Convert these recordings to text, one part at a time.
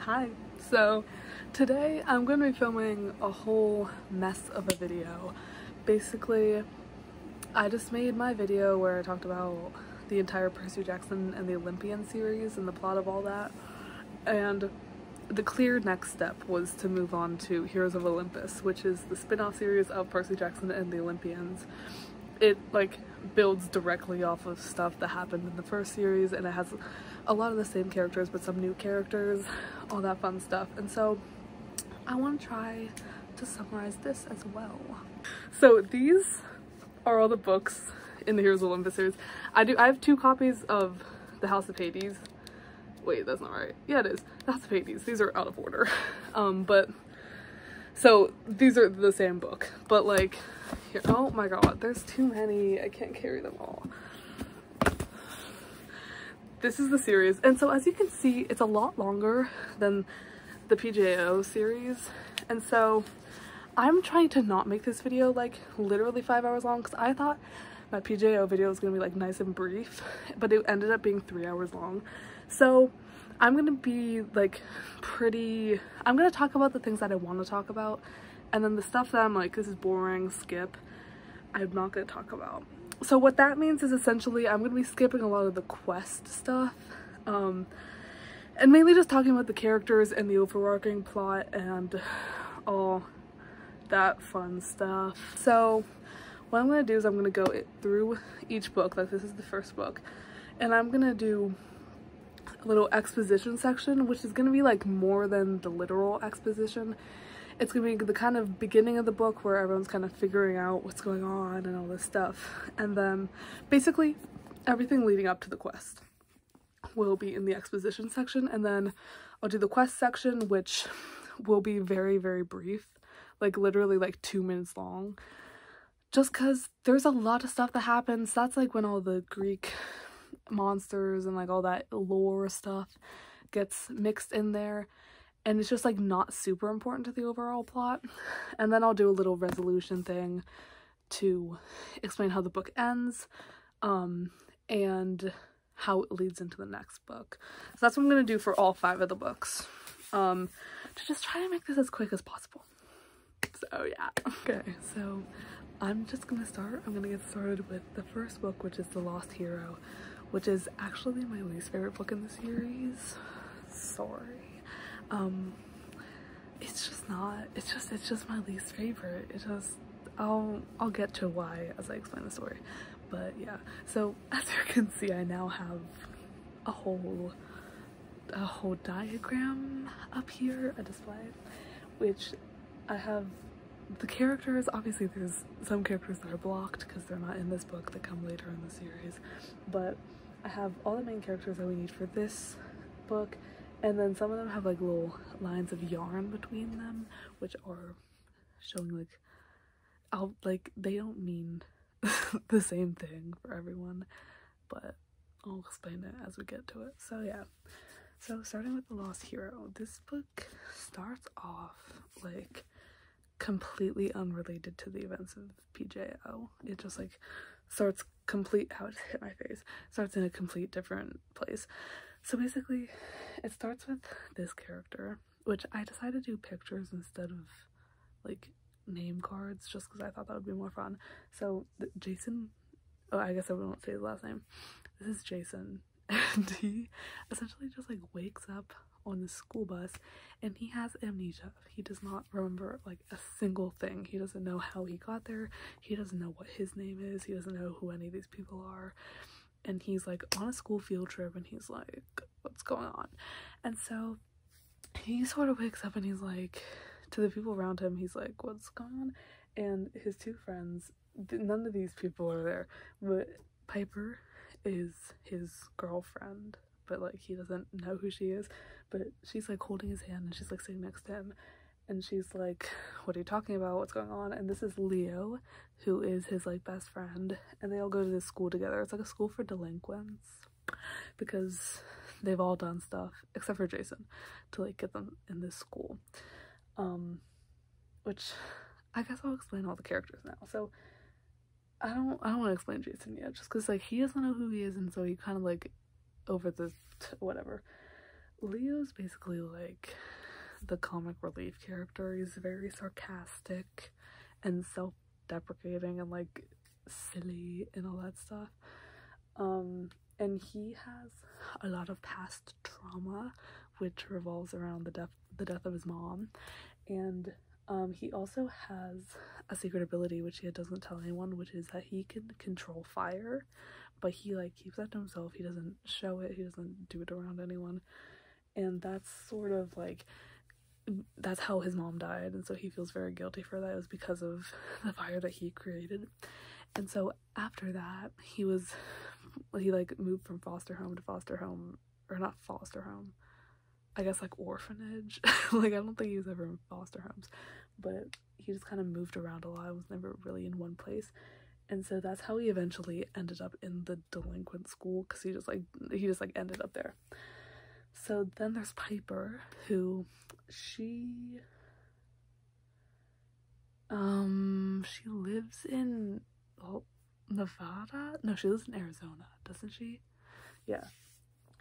Hi. So today I'm going to be filming a whole mess of a video. Basically, I just made my video where I talked about the entire Percy Jackson and the Olympian series and the plot of all that, and the clear next step was to move on to Heroes of Olympus, which is the spin-off series of Percy Jackson and the Olympians. It builds directly off of stuff that happened in the first series, and it has a lot of the same characters but some new characters, all that fun stuff. And so I want to try to summarize this as well. So these are all the books in the Heroes of Olympus series. I have 2 copies of the House of Hades. Wait, that's not right. Yeah, it is. The House of Hades. These are out of order. So these are the same book, but here, oh my god, there's too many. I can't carry them all. This is the series, and so as you can see, it's a lot longer than the PJO series, and so I'm trying to not make this video literally 5 hours long, because I thought my PJO video was gonna be nice and brief, but it ended up being 3 hours long. So I'm gonna be I'm gonna talk about the things that I want to talk about, and then the stuff that I'm this is boring, skip, I'm not gonna talk about. So what that means is essentially I'm gonna be skipping a lot of the quest stuff, and mainly just talking about the characters and the overarching plot and all that fun stuff. So what I'm gonna do is I'm gonna go through each book, this is the first book, and I'm gonna do a little exposition section, which is gonna be more than the literal exposition. It's gonna be the kind of beginning of the book where everyone's kind of figuring out what's going on and all this stuff, and then basically everything leading up to the quest will be in the exposition section, and then I'll do the quest section, which will be very, very brief, literally 2 minutes long, just because there's a lot of stuff that happens. That's when all the Greek monsters and all that lore stuff gets mixed in there, and it's just not super important to the overall plot. And then I'll do a little resolution thing to explain how the book ends, and how it leads into the next book. So that's what I'm gonna do for all 5 of the books, to just try to make this as quick as possible. So yeah, okay, so I'm just gonna start. I'm gonna get started with the first book, which is The Lost Hero, which is actually my least favorite book in the series. Sorry. It's just not, it's just my least favorite. I'll get to why as I explain the story. But yeah, so as you can see, I now have a whole diagram up here, a display, which I have the characters. Obviously there's some characters that are blocked because they're not in this book, that come later in the series, but I have all the main characters that we need for this book, and then some of them have little lines of yarn between them, which are showing they don't mean the same thing for everyone, but I'll explain it as we get to it. So yeah, so starting with The Lost Hero, this book starts off completely unrelated to the events of PJO. It just starts how it just hit my face, starts in a complete different place. So basically it starts with this character, which I decided to do pictures instead of name cards, just because I thought that would be more fun. So Jason, oh, I guess I won't say his last name. This is Jason, and he essentially just wakes up on the school bus, and he has amnesia. He does not remember a single thing. He doesn't know how he got there. He doesn't know what his name is. He doesn't know who any of these people are. And he's on a school field trip, and he's what's going on? And so he sort of wakes up, and he's to the people around him, he's what's going on? And his 2 friends, none of these people are there, but Piper is his girlfriend, but he doesn't know who she is, but she's holding his hand, and she's sitting next to him, and she's what are you talking about, what's going on? And this is Leo, who is his best friend, and they all go to this school together. It's a school for delinquents, because they've all done stuff except for Jason to get them in this school, which I guess I'll explain all the characters now. So I don't want to explain Jason yet, just because he doesn't know who he is, and so he kind of over the whatever. Leo's basically like the comic relief character. He's very sarcastic and self-deprecating and like silly and all that stuff. And he has a lot of past trauma, which revolves around the death of his mom. And he also has a secret ability which he doesn't tell anyone, which is that he can control fire, but he like keeps that to himself. He doesn't show it, he doesn't do it around anyone. And that's sort of like, that's how his mom died, and so he feels very guilty for that. It was because of the fire that he created. And so after that, he like moved from foster home to foster home, or not foster home, I guess like orphanage. Like I don't think he was ever in foster homes, but he just kind of moved around a lot, was never really in one place. And so that's how he eventually ended up in the delinquent school, because he just like ended up there. So then there's Piper, who she lives in Nevada? No, she lives in Arizona, doesn't she? Yeah.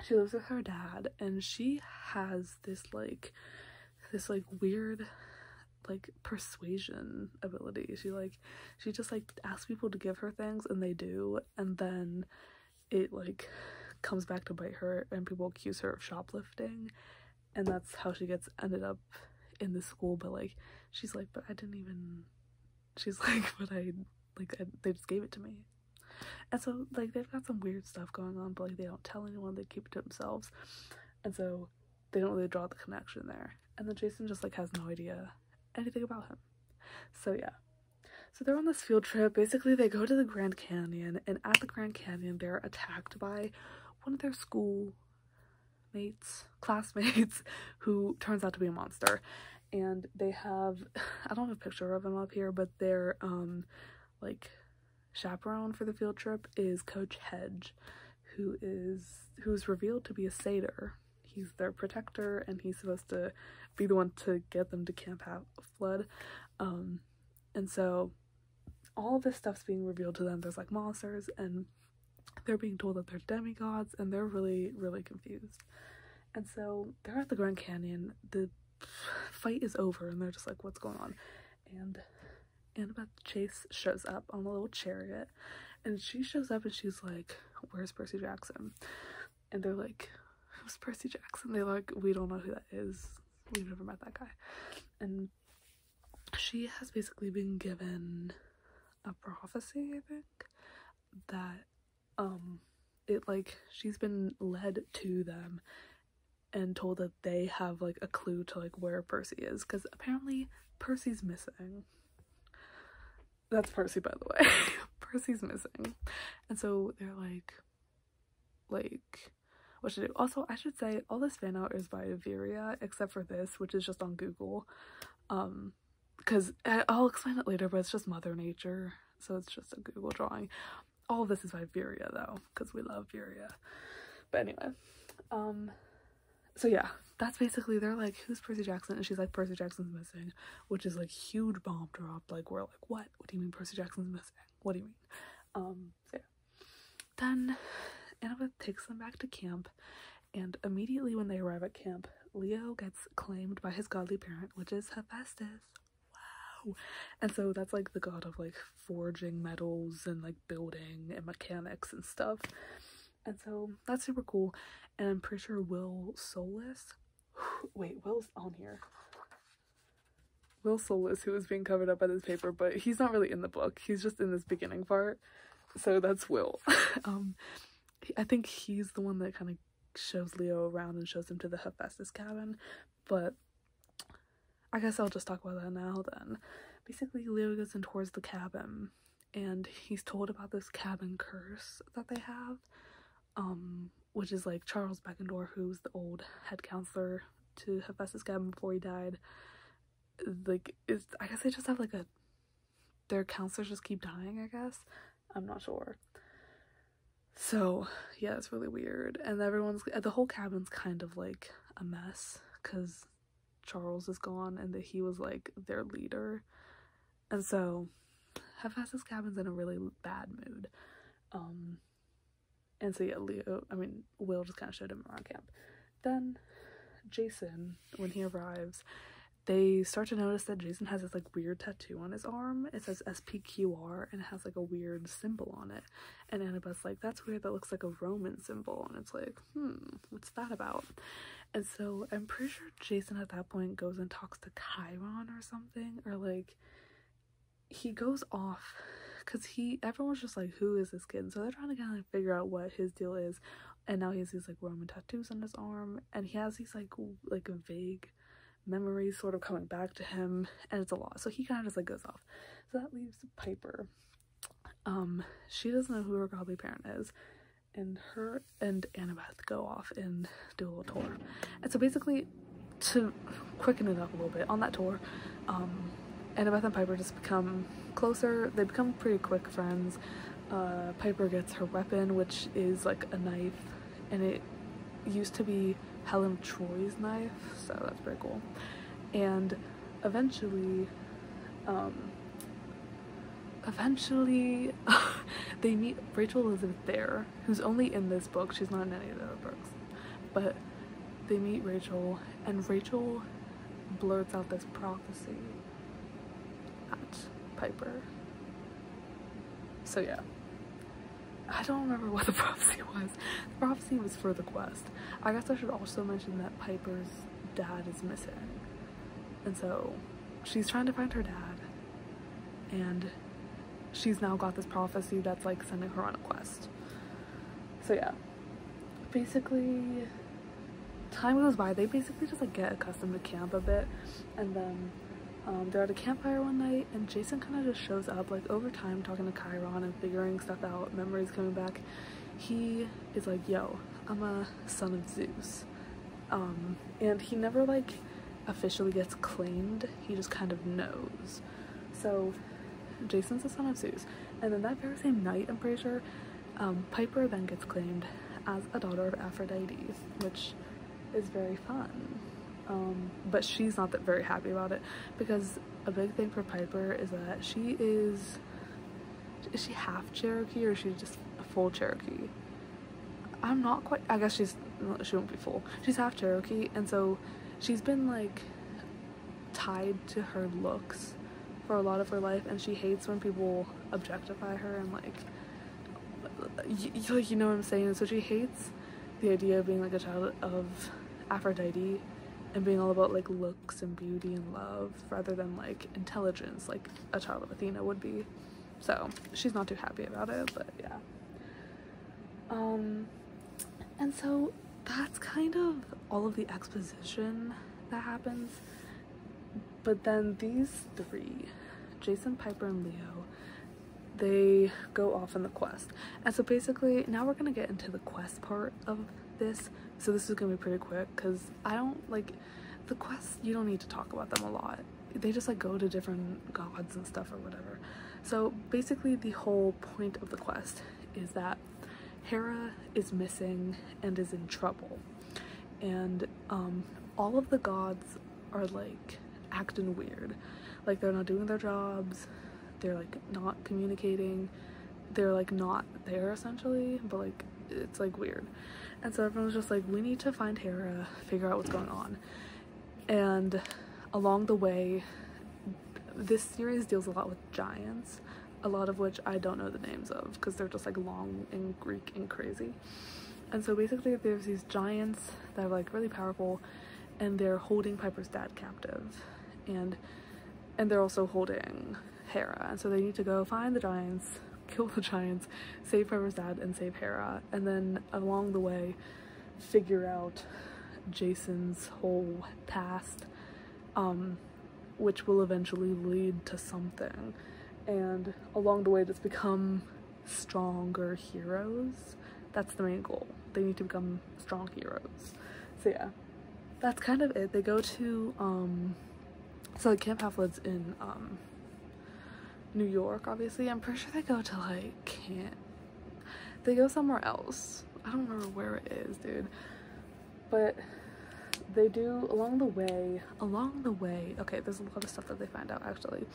She lives with her dad, and she has this weird like persuasion ability. She just like asks people to give her things, and they do, and then it like comes back to bite her, and people accuse her of shoplifting, and that's how she ended up in the school. But like she's like, but I didn't even, she's like, but they just gave it to me. And so like they've got some weird stuff going on, but like they don't tell anyone, they keep it to themselves, and so they don't really draw the connection there. And then Jason just like has no idea anything about him. So yeah, so they're on this field trip. Basically they go to the Grand Canyon, and at the Grand Canyon they're attacked by one of their classmates who turns out to be a monster. And they have, I don't have a picture of him up here, but their like chaperone for the field trip is Coach Hedge, who's revealed to be a satyr. He's their protector, and he's supposed to be the one to get them to Camp Half-Blood. And so all this stuff's being revealed to them. There's like monsters, and they're being told that they're demigods, and they're really, really confused. And so they're at the Grand Canyon. The fight is over, and they're just like, what's going on? And Annabeth Chase shows up on a little chariot, and she shows up and she's like, where's Percy Jackson? And they're like, who's Percy Jackson? They're like, we don't know who that is, we've never met that guy. And she has basically been given a prophecy, I think, that she's been led to them and told that they have like a clue to like where Percy is, because apparently Percy's missing. That's Percy, by the way. Percy's missing. And so they're like what should I do? Also, I should say all this fan art is by Viria, except for this, which is just on Google, because I'll explain it later, but it's just Mother Nature, so it's just a Google drawing. All of this is by Viria though, because we love Viria. But anyway, so yeah, that's basically, they're like, who's Percy Jackson? And she's like, Percy Jackson's missing, which is like huge bomb drop. Like we're like, what do you mean Percy Jackson's missing? What do you mean? So yeah, then Annabeth takes them back to camp, and immediately when they arrive at camp, Leo gets claimed by his godly parent, which is Hephaestus. Wow. And so that's like the god of like forging metals and like building and mechanics and stuff. And so that's super cool. And I'm pretty sure Will Solus, wait, Will's on here. Will Solus, who is being covered up by this paper, but he's not really in the book. He's just in this beginning part. So that's Will. I think he's the one that kind of shows Leo around and shows him to the Hephaestus cabin. But I guess I'll just talk about that now then. Basically, Leo goes in towards the cabin, and he's told about this cabin curse that they have. Which is like Charles Beckendorf, who's the old head counselor to Hephaestus cabin before he died. Like, I guess they just have like their counselors just keep dying, I guess. I'm not sure. So yeah, it's really weird. And the whole cabin's kind of like a mess, because Charles is gone, and that he was like their leader. And so Hephaestus cabin's in a really bad mood. And so yeah, Will just kind of showed him around camp. Then Jason, when he arrives, they start to notice that Jason has this like weird tattoo on his arm. It says SPQR and it has like a weird symbol on it. And Annabeth's like, that's weird, that looks like a Roman symbol. And it's like, what's that about? And so I'm pretty sure Jason at that point goes and talks to Chiron or something, or like he goes off because everyone's just like, who is this kid? And so they're trying to kind of like figure out what his deal is. And now he has these like Roman tattoos on his arm, and he has these like vague memories sort of coming back to him, and it's a lot. So he kind of just like goes off. So that leaves Piper. She doesn't know who her godly parent is, and her and Annabeth go off and do a little tour. And so basically, to quicken it up a little bit, on that tour, Annabeth and Piper just become closer. They become pretty quick friends. Piper gets her weapon, which is like a knife, and it used to be Helen of Troy's knife, so that's pretty cool. And eventually they meet Rachel Elizabeth Dare, who's only in this book. She's not in any of the other books, but they meet Rachel, and Rachel blurts out this prophecy at Piper. So yeah, I don't remember what the prophecy was. The prophecy was for the quest. I guess I should also mention that Piper's dad is missing, and so she's trying to find her dad, and she's now got this prophecy that's like sending her on a quest. So yeah, basically time goes by. They basically just like get accustomed to camp a bit, and then they're at a campfire one night, and Jason kind of just shows up like over time, talking to Chiron and figuring stuff out, memories coming back. He is like, yo, I'm a son of Zeus, and he never like officially gets claimed, he just kind of knows. So Jason's the son of Zeus, and then that very same night, I'm pretty sure, Piper then gets claimed as a daughter of Aphrodite, which is very fun. But she's not that very happy about it, because a big thing for Piper is that is she half Cherokee, or is she just a full Cherokee? I'm not quite, I guess she won't be full. She's half Cherokee, and so she's been like tied to her looks for a lot of her life, and she hates when people objectify her and like you know what I'm saying. So she hates the idea of being like a child of Aphrodite and being all about like looks and beauty and love rather than like intelligence like a child of Athena would be. So she's not too happy about it, but yeah. And so that's kind of all of the exposition that happens. But then these three, Jason, Piper, and Leo, they go off on the quest. And so basically now we're gonna get into the quest part of this. So this is gonna be pretty quick, because I don't like the quests, you don't need to talk about them a lot. They just like go to different gods and stuff or whatever. So basically the whole point of the quest is that Hera is missing and is in trouble, and all of the gods are like acting weird, like they're not doing their jobs, they're like not communicating, they're like not there essentially, but like it's like weird. And so everyone's just like, we need to find Hera, figure out what's going on. And along the way, this series deals a lot with giants, a lot of which I don't know the names of because they're just like long and Greek and crazy. And so basically there's these giants that are like really powerful, and they're holding Piper's dad captive, and they're also holding Hera. And so they need to go find the giants, kill the giants, save Piper's dad, and save Hera, and then along the way figure out Jason's whole past, which will eventually lead to something, and along the way just become stronger heroes. That's the main goal. They need to become strong heroes. So yeah, that's kind of it. They go to so like Camp Half-Blood's in New York, obviously. I'm pretty sure they go to like they go somewhere else. I don't remember where it is, dude. But they do along the way, okay, there's a lot of stuff that they find out actually.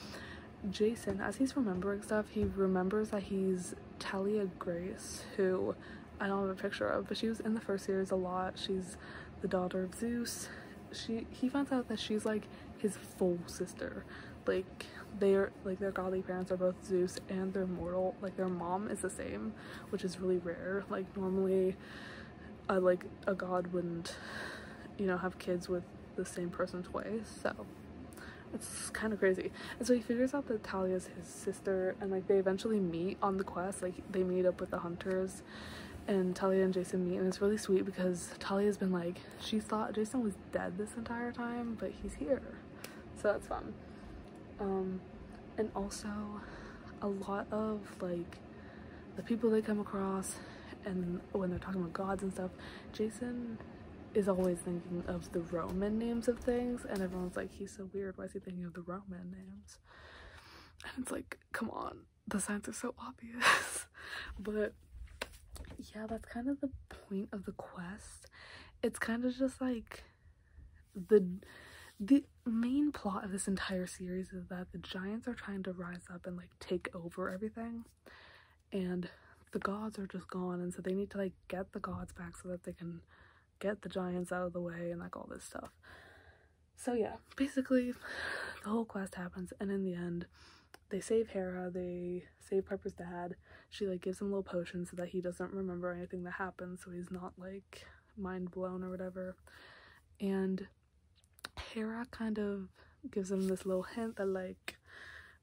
Jason, as he's remembering stuff, he remembers that he's Talia Grace, who I don't have a picture of, but she was in the first series a lot. She's the daughter of Zeus, he finds out that she's like his full sister. Like they're like, their godly parents are both Zeus and they're mortal. Like their mom is the same, which is really rare. Like normally like a god wouldn't, you know, have kids with the same person twice, so it's kind of crazy. And so he figures out that Talia's his sister, and like they eventually meet on the quest. Like they meet up with the hunters, and Talia and Jason meet, and it's really sweet because Talia's been like, she thought Jason was dead this entire time, but he's here, so that's fun. And also a lot of like the people they come across, and when they're talking about gods and stuff, Jason is always thinking of the Roman names of things, and everyone's like, he's so weird, why is he thinking of the Roman names? And it's like, come on, the signs are so obvious. But yeah, that's kind of the point of the quest. It's kind of just like the main plot of this entire series is that the giants are trying to rise up and like take over everything, and the gods are just gone, and so they need to like get the gods back so that they can get the giants out of the way and like all this stuff. So yeah, basically the whole quest happens, and in the end they save Hera, they save Piper's dad. She like gives him little potions so that he doesn't remember anything that happened, so he's not like mind blown or whatever. And Hera kind of gives him this little hint that like,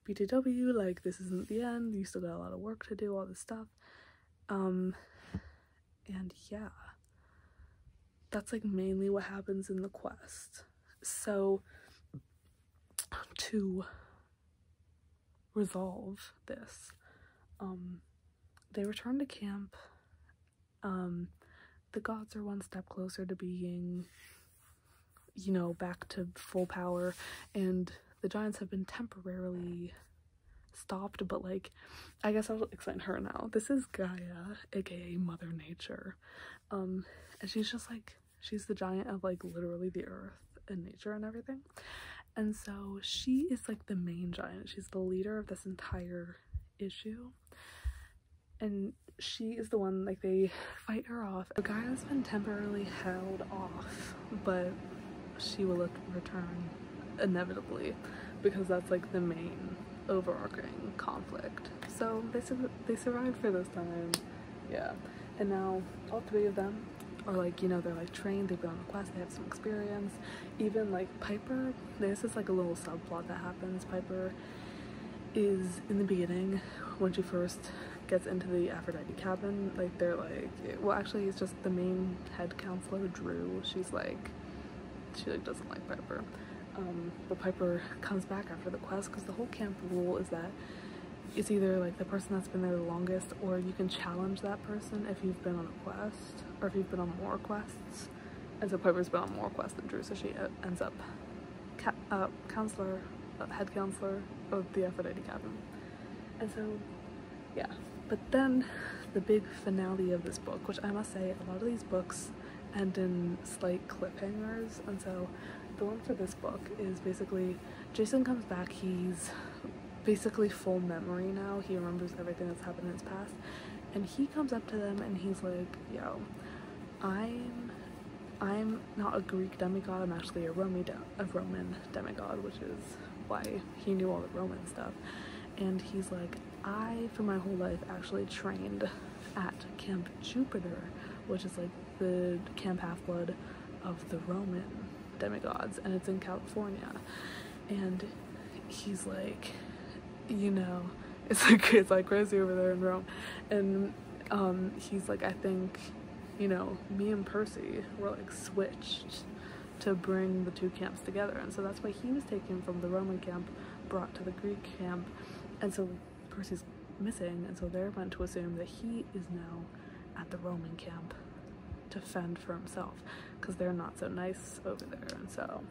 BTW, like this isn't the end, you still got a lot of work to do, all this stuff. And yeah, that's like mainly what happens in the quest. So to resolve this, they return to camp. The gods are one step closer to being, you know, back to full power, and the giants have been temporarily stopped, but like, I guess I'll explain her now. This is Gaia, aka Mother Nature, and she's just like, she's the giant of like literally the earth and nature and everything. And so she is like the main giant, she's the leader of this entire issue, and she is the one, like they fight her off. Gaia's been temporarily held off, but she will return inevitably because that's like the main overarching conflict. So they survived for this time, yeah. And now all three of them are like, you know, they're like trained, they've been on a quest, they have some experience. Even like Piper, this is like a little subplot that happens. Piper is in the beginning, when she first gets into the Aphrodite cabin, like they're like, well actually it's just the main head counselor, Drew, she like doesn't like Piper. But Piper comes back after the quest because the whole camp rule is that it's either like the person that's been there the longest, or you can challenge that person if you've been on a quest, or if you've been on more quests. And so Piper's been on more quests than Drew, so she ends up head counselor of the Aphrodite cabin. And so yeah, but then the big finale of this book, which I must say, a lot of these books end in slight cliffhangers, and so the one for this book is basically Jason comes back, he's basically full memory now, he remembers everything that's happened in his past, and he comes up to them and he's like, yo, I'm not a Greek demigod, I'm actually a Roman demigod, which is why he knew all the Roman stuff. And he's like, I for my whole life actually trained at Camp Jupiter, which is like the Camp Half-Blood of the Roman demigods, and it's in California. And he's like, you know, it's like crazy over there in Rome. And he's like, I think, you know, me and Percy were like switched to bring the two camps together, and so that's why he was taken from the Roman camp, brought to the Greek camp, and so Percy's missing, and so they're meant to assume that he is now at the Roman camp to fend for himself because they're not so nice over there. And so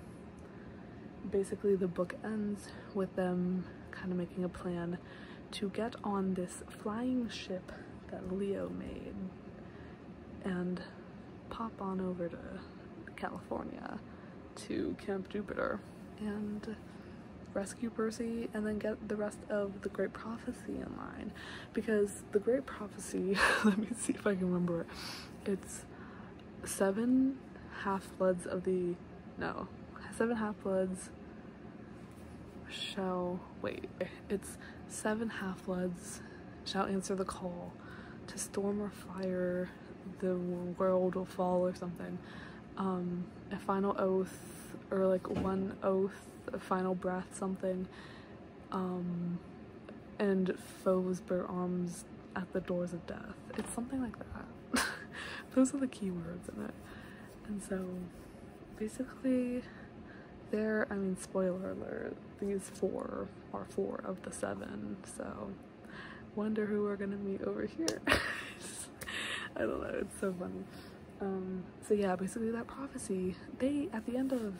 basically the book ends with them kind of making a plan to get on this flying ship that Leo made and pop on over to California to Camp Jupiter and rescue Percy, and then get the rest of the Great Prophecy in line, because the Great Prophecy, let me see if I can remember it, it's 7 half-bloods of the no, 7 half-bloods shall, wait, it's 7 half-bloods shall answer the call. To storm or fire, the world will fall, or something. A final oath, or like one oath, a final breath, something. And foes bear arms at the doors of death. It's something like that. Those are the keywords in it. And so basically there, I mean, spoiler alert, these 4 are 4 of the 7, so wonder who we're gonna meet over here. I don't know, it's so funny. So yeah, basically that prophecy, they, at the end of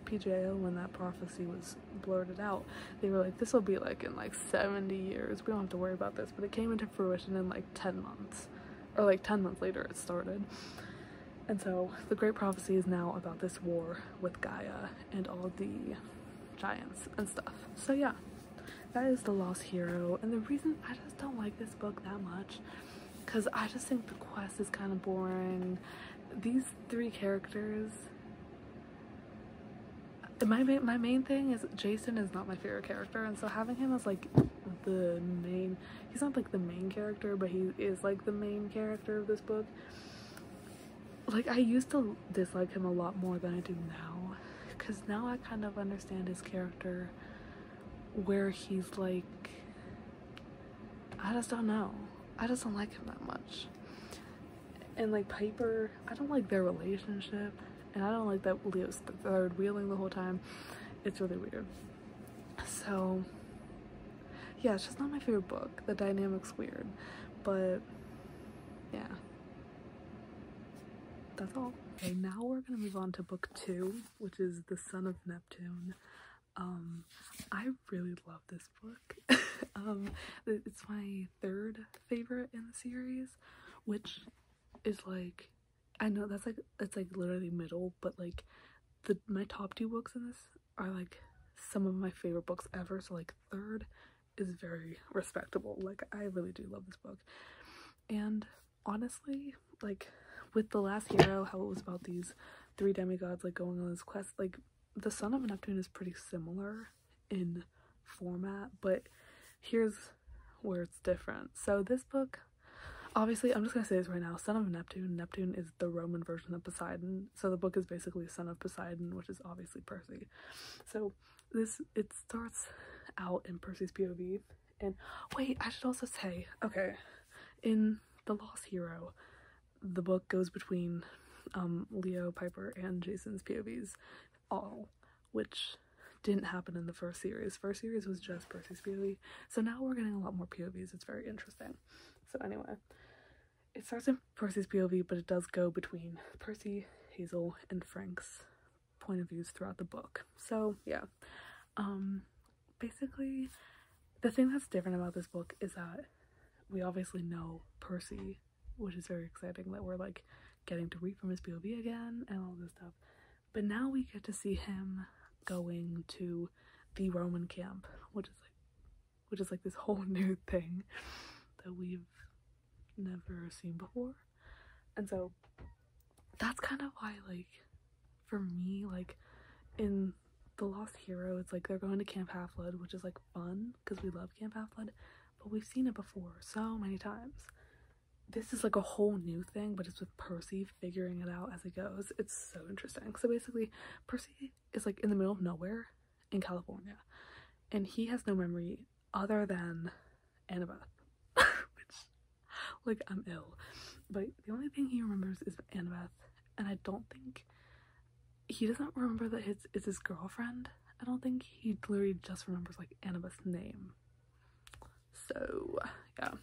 PJO, when that prophecy was blurted out, they were like, this will be like in like 70 years, we don't have to worry about this, but it came into fruition in like 10 months, or like 10 months later it started. And so the great prophecy is now about this war with Gaia and all of the giants and stuff. So yeah, that is The Lost Hero. And the reason I just don't like this book that much, because I just think the quest is kind of boring. These 3 characters, my main thing is Jason is not my favorite character, and so having him as like the main, he's not like the main character, but he is like the main character of this book. Like, I used to dislike him a lot more than I do now, because now I kind of understand his character, where he's like, I just don't know, I just don't like him that much. And like Piper, I don't like their relationship, and I don't like that Leo's third wheeling the whole time. It's really weird. So yeah, it's just not my favorite book. The dynamic's weird, but yeah, that's all. Okay, now we're gonna move on to book 2, which is The Son of Neptune. I really love this book. It's my 3rd favorite in the series, which is like, I know that's like, it's like literally middle, but like my top 2 books in this are like some of my favorite books ever, so like 3rd is very respectable. Like, I really do love this book. And honestly, like with The Last Hero, how it was about these 3 demigods like going on this quest, like The Son of Neptune is pretty similar in format, but here's where it's different. So this book, obviously, I'm just gonna say this right now, Son of Neptune. Neptune is the Roman version of Poseidon, so the book is basically Son of Poseidon, which is obviously Percy. So it starts out in Percy's POV, and wait, I should also say, okay, in The Lost Hero, the book goes between Leo, Piper, and Jason's POVs, all, which didn't happen in the first series. First series was just Percy's POV, so now we're getting a lot more POVs. It's very interesting. So anyway, it starts in Percy's POV, but it does go between Percy, Hazel, and Frank's point of views throughout the book. So yeah, basically the thing that's different about this book is that we obviously know Percy, which is very exciting that we're like getting to read from his POV again and all this stuff, but now we get to see him going to the Roman camp, which is like this whole new thing that we've never seen before. And so that's kind of why, like, for me, like in The Lost Hero, it's like they're going to Camp Half-Blood, which is like fun because we love Camp Half-Blood, but we've seen it before so many times. This is like a whole new thing, but it's with Percy figuring it out as it goes. It's so interesting. So basically, Percy is like in the middle of nowhere in California, and he has no memory other than Annabeth, which, like, I'm ill. But the only thing he remembers is Annabeth, and I don't think he doesn't remember that it's his girlfriend. I don't think he literally just remembers like Annabeth's name. So yeah,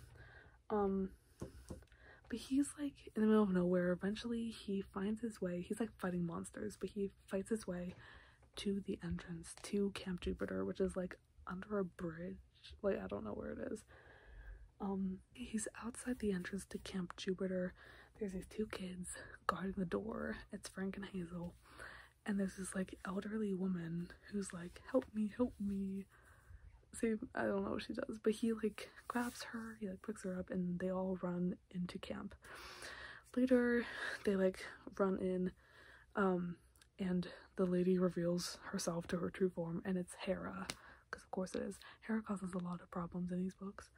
but he's like in the middle of nowhere. Eventually he finds his way, he's like fighting monsters, but he fights his way to the entrance to Camp Jupiter, which is like under a bridge. Like, I don't know where it is. He's outside the entrance to Camp Jupiter. There's these 2 kids guarding the door. It's Frank and Hazel, and there's this like elderly woman who's like, help me, help me. See, I don't know what she does, but he like grabs her, he like picks her up, and they all run into camp. Later they like run in, and the lady reveals herself to her true form, and it's Hera, because of course it is. Hera causes a lot of problems in these books.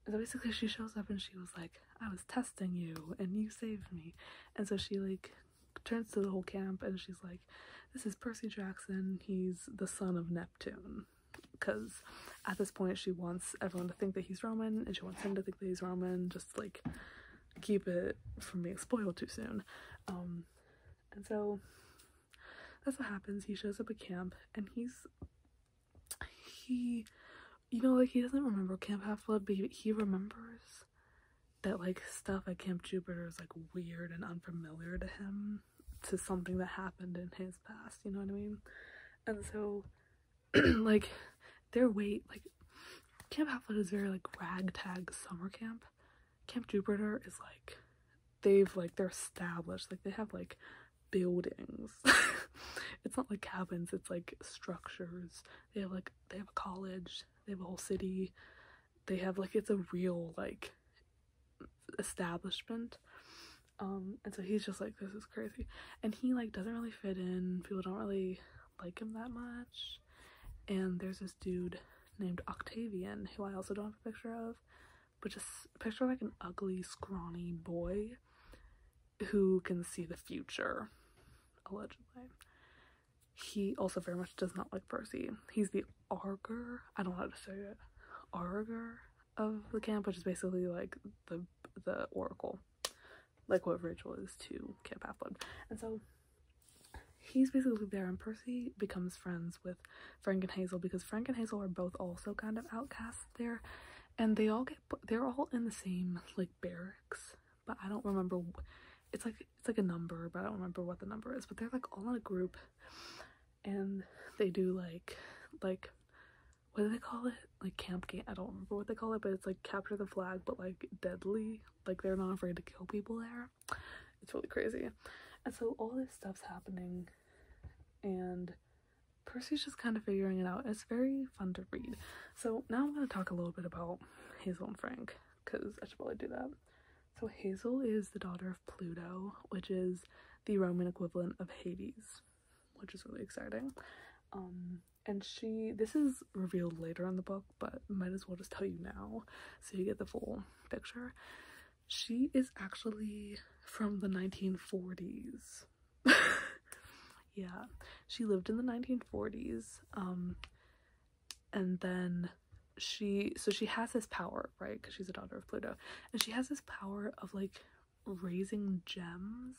So basically she shows up and she was like, I was testing you and you saved me. And so she like turns to the whole camp and she's like, this is Percy Jackson, he's the son of Neptune. Because at this point she wants everyone to think that he's Roman, and she wants him to think that he's Roman, just like keep it from being spoiled too soon. And so that's what happens. He shows up at camp and he you know, like, he doesn't remember Camp Half-Blood, but he remembers that, like, stuff at Camp Jupiter is, like, weird and unfamiliar to him, to something that happened in his past, you know what I mean? And so, like, like, Camp Half-Blood is very, like, ragtag summer camp. Camp Jupiter is, like, they're established, like, they have, like, buildings. It's not like cabins, it's like structures. They have a college, they have a whole city, they have like, it's a real like establishment. And so he's just like, this is crazy, and he like doesn't really fit in. People don't really like him that much. And there's this dude named Octavian, who I also don't have a picture of, but just picture like an ugly scrawny boy who can see the future, allegedly. He also very much does not like Percy. He's the Augur, I don't know how to say it, Augur of the camp, which is basically like the oracle, like what Rachel is to Camp Half-Blood. And so he's basically there, and Percy becomes friends with Frank and Hazel, because Frank and Hazel are both also kind of outcasts there, and they're all in the same like barracks, but I don't remember. It's like a number, but I don't remember what the number is. But they're like all in a group, and they do like what do they call it? Like camp game. I don't remember what they call it, but it's like capture the flag, but like deadly. Like they're not afraid to kill people there. It's really crazy. And so all this stuff's happening, and Percy's just kind of figuring it out. It's very fun to read. So now I'm going to talk a little bit about Hazel and Frank, because I should probably do that. So Hazel is the daughter of Pluto, which is the Roman equivalent of Hades, which is really exciting. And this is revealed later in the book, but might as well just tell you now so you get the full picture. She is actually from the 1940s. Yeah, she lived in the 1940s, and then she has this power, right, because she's a daughter of Pluto, and she has this power of like raising gems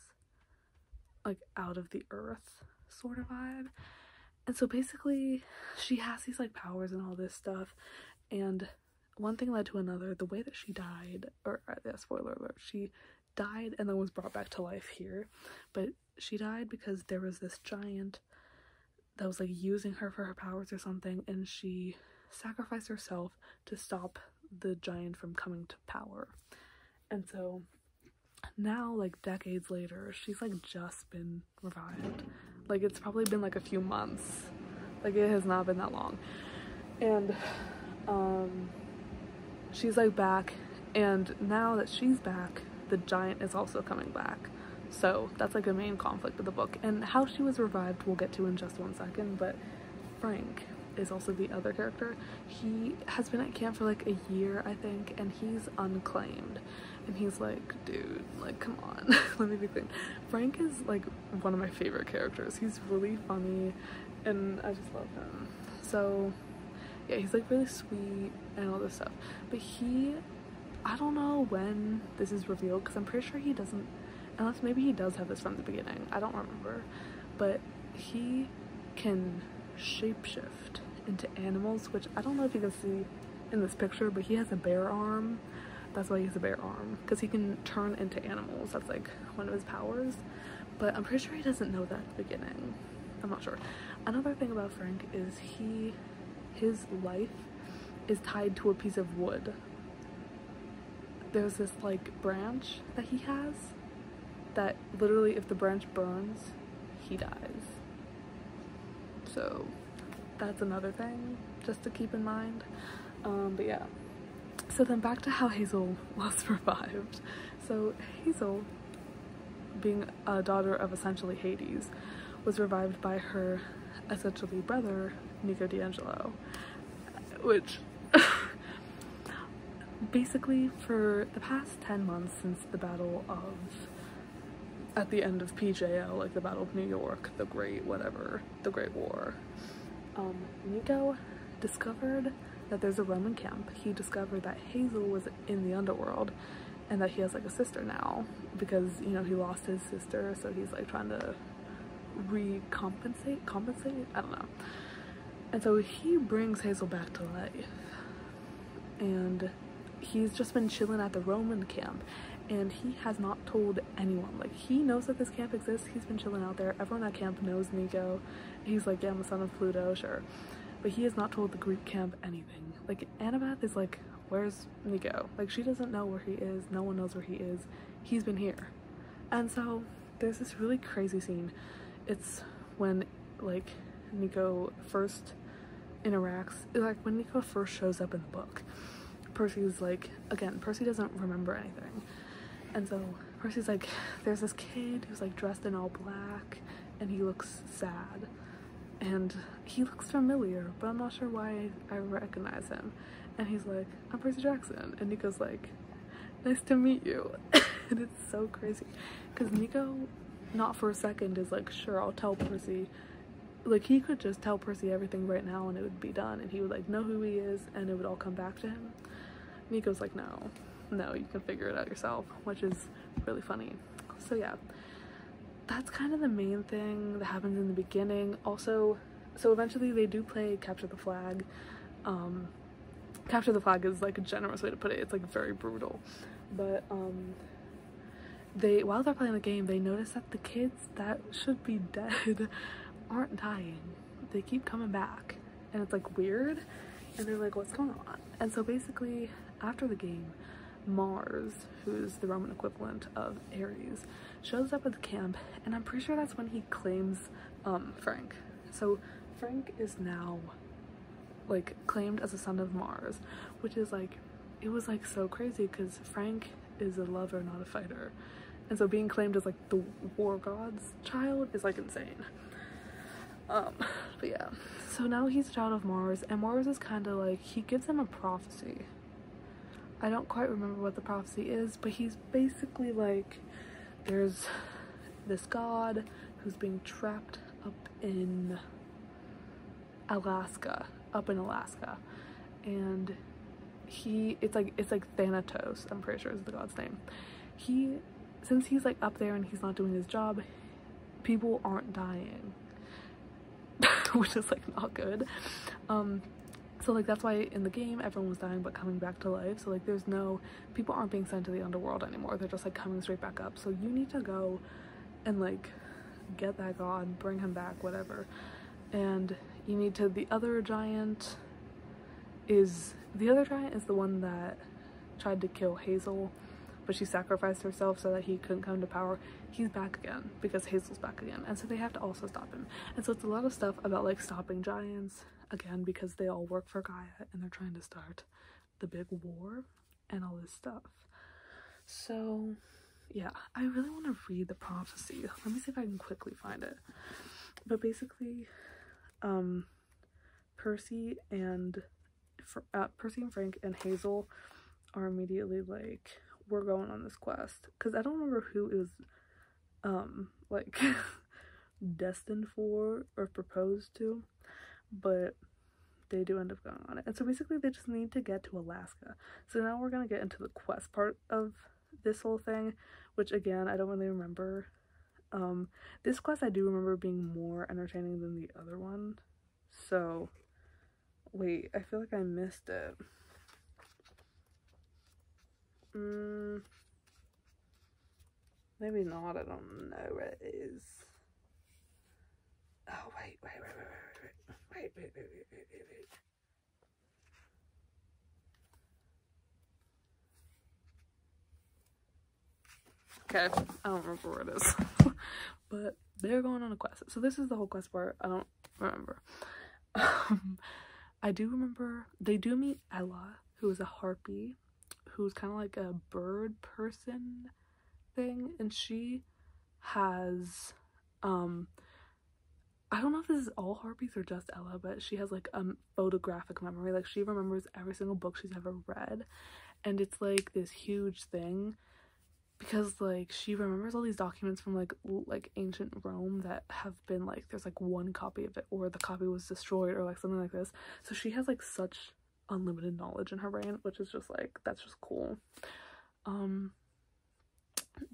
like out of the earth sort of vibe. And so basically she has these like powers and all this stuff, and one thing led to another. The way that she died, or yeah, spoiler alert, she died and then was brought back to life here, but she died because there was this giant that was like using her for her powers or something, and she sacrificed herself to stop the giant from coming to power. And so now, like decades later, she's like just been revived. Like it's probably been like a few months, like it has not been that long, and she's like back, and now that she's back, the giant is also coming back. So that's like a main conflict of the book, and how she was revived we'll get to in just one second. But Frank is also the other character. He has been at camp for like a year, I think, and he's unclaimed, and he's like, dude, like come on. Let me be clear. Frank is like one of my favorite characters. He's really funny and I just love him. So yeah, he's like really sweet and all this stuff, but I don't know when this is revealed, because I'm pretty sure he doesn't, unless maybe he does have this from the beginning, I don't remember, but he can shapeshift into animals, which I don't know if you can see in this picture, but he has a bear arm. That's why he has a bear arm, because he can turn into animals. That's like one of his powers, but I'm pretty sure he doesn't know that at the beginning. I'm not sure. Another thing about Frank is his life is tied to a piece of wood. There's this like branch that he has that literally if the branch burns, he dies. So that's another thing just to keep in mind. But yeah, so then back to how Hazel was revived. So Hazel, being a daughter of essentially Hades, was revived by her essentially brother, Nico D'Angelo, which basically for the past 10 months since the battle of, at the end of PJO, like the Battle of New York, the Great whatever, the Great War, Nico discovered that there's a Roman camp. He discovered that Hazel was in the underworld and that he has like a sister now because, you know, he lost his sister, so he's like trying to compensate, I don't know. And so he brings Hazel back to life, and he's just been chilling at the Roman camp, and he has not told anyone. Like, he knows that this camp exists. He's been chilling out there. Everyone at camp knows Nico. He's like, yeah, I'm a son of Pluto, sure. But he has not told the Greek camp anything. Like, Annabeth is like, where's Nico? Like, she doesn't know where he is. No one knows where he is. He's been here. And so there's this really crazy scene. It's when, like, Nico first interacts, like when Nico first shows up in the book. Percy's like, again, Percy doesn't remember anything. And so Percy's like, there's this kid who's like dressed in all black and he looks sad. And he looks familiar, but I'm not sure why I recognize him. And he's like, I'm Percy Jackson. And Nico's like, nice to meet you. And it's so crazy. Because Nico, not for a second, is like, sure, I'll tell Percy. Like, he could just tell Percy everything right now and it would be done. And he would like know who he is and it would all come back to him. Nico's like, no, you can figure it out yourself, which is really funny. So yeah, that's kind of the main thing that happens in the beginning. Also, so eventually they do play Capture the Flag. Capture the Flag is like a generous way to put it. It's like very brutal. But while they're playing the game, they notice that the kids that should be dead aren't dying. They keep coming back. And it's like weird. And they're like, what's going on? And so basically, after the game, Mars, who's the Roman equivalent of Ares, shows up at the camp, and I'm pretty sure that's when he claims Frank. So Frank is now like claimed as a son of Mars, which is like, it was like so crazy because Frank is a lover, not a fighter. And so being claimed as like the war god's child is like insane. But yeah, so now he's a child of Mars, and Mars is kind of like, he gives him a prophecy. I don't quite remember what the prophecy is, but he's basically like, there's this god who's being trapped up in Alaska, and it's like Thanatos, I'm pretty sure is the god's name. Since he's like up there and he's not doing his job, people aren't dying. Which is like not good. So like that's why in the game everyone was dying but coming back to life. So like people aren't being sent to the underworld anymore. They're just like coming straight back up. So you need to go and like get that god, bring him back, whatever. And you need to, the other giant is the one that tried to kill Hazel, but she sacrificed herself so that he couldn't come to power. He's back again because Hazel's back again, and so they have to also stop him. And so it's a lot of stuff about like stopping giants, again, because they all work for Gaia and they're trying to start the big war and all this stuff. So yeah, I really want to read the prophecy. Let me see if I can quickly find it. But basically, Percy and Frank and Hazel are immediately like, we're going on this quest, because I don't remember who it was like destined for or proposed to, but they do end up going on it. And so basically they just need to get to Alaska. So now we're gonna get into the quest part of this whole thing, which again I don't really remember. This quest I do remember being more entertaining than the other one. So wait, I feel like I missed it. Maybe not, I don't know where it is. Oh, wait. Okay, I don't remember where it is. But they're going on a quest. So this is the whole quest part. I don't remember. I do remember they do meet Ella, who is a harpy, who's kind of like a bird person thing, and she has I don't know if this is all harpies or just Ella, but she has like a photographic memory. Like she remembers every single book she's ever read, and it's like this huge thing because like she remembers all these documents from like ancient Rome that have been like, there's like one copy of it or the copy was destroyed or like something like this. So she has like such unlimited knowledge in her brain, which is just like, that's just cool.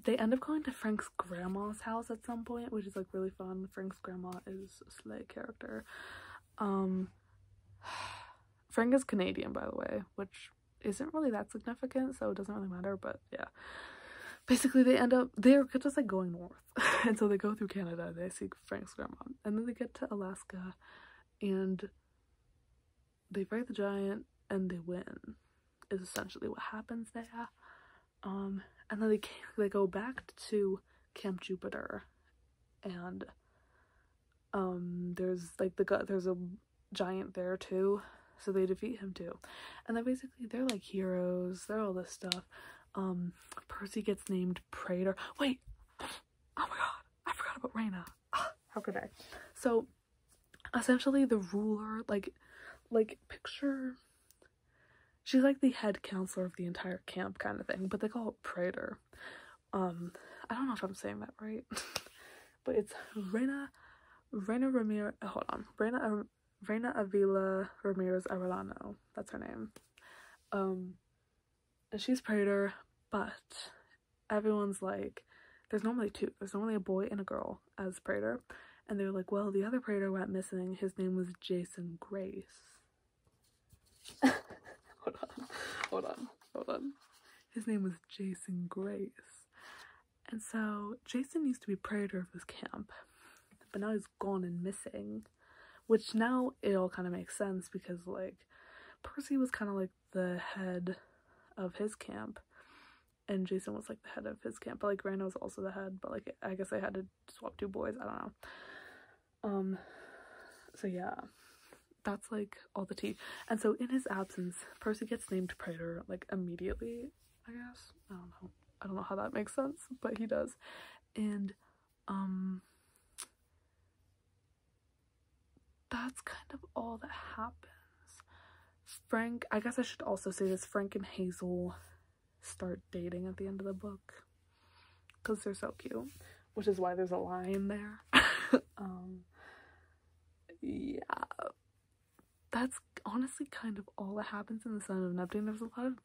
They end up going to Frank's grandma's house at some point, which is like really fun. Frank's grandma is a slay character. Frank is Canadian, by the way, which isn't really that significant, so it doesn't really matter, but yeah. Basically, they're just like going north. And so they go through Canada, they see Frank's grandma, and then they get to Alaska, and they fight the giant, and they win, is essentially what happens there. And then they go back to Camp Jupiter, and there's like there's a giant there too, so they defeat him too. And then basically they're like heroes, they're all this stuff. Percy gets named Praetor. Wait, oh my god, I forgot about Raina. How could I? So essentially the ruler, like picture, she's like the head counselor of the entire camp kind of thing, but they call it Praetor. I don't know if I'm saying that right, but it's Reina Ramirez. Hold on, Reina Avila Ramirez Arellano. That's her name. And she's Praetor, but everyone's like, there's normally two. There's normally a boy and a girl as Praetor, and they're like, well, the other Praetor went missing. His name was Jason Grace. Hold on. His name was Jason Grace. And so Jason used to be Praetor of this camp, but now he's gone and missing, which now it all kind of makes sense because like Percy was kind of like the head of his camp and Jason was like the head of his camp, but like Rando was also the head, but like I guess I had to swap two boys, I don't know. So yeah, that's like all the tea. And so in his absence, Percy gets named Praetor like immediately, I guess. I don't know how that makes sense, but he does. And that's kind of all that happens. Frank, I guess I should also say this, Frank and Hazel start dating at the end of the book because they're so cute, which is why there's a lion there. Yeah, that's honestly kind of all that happens in the Son of Neptune. There's a lot of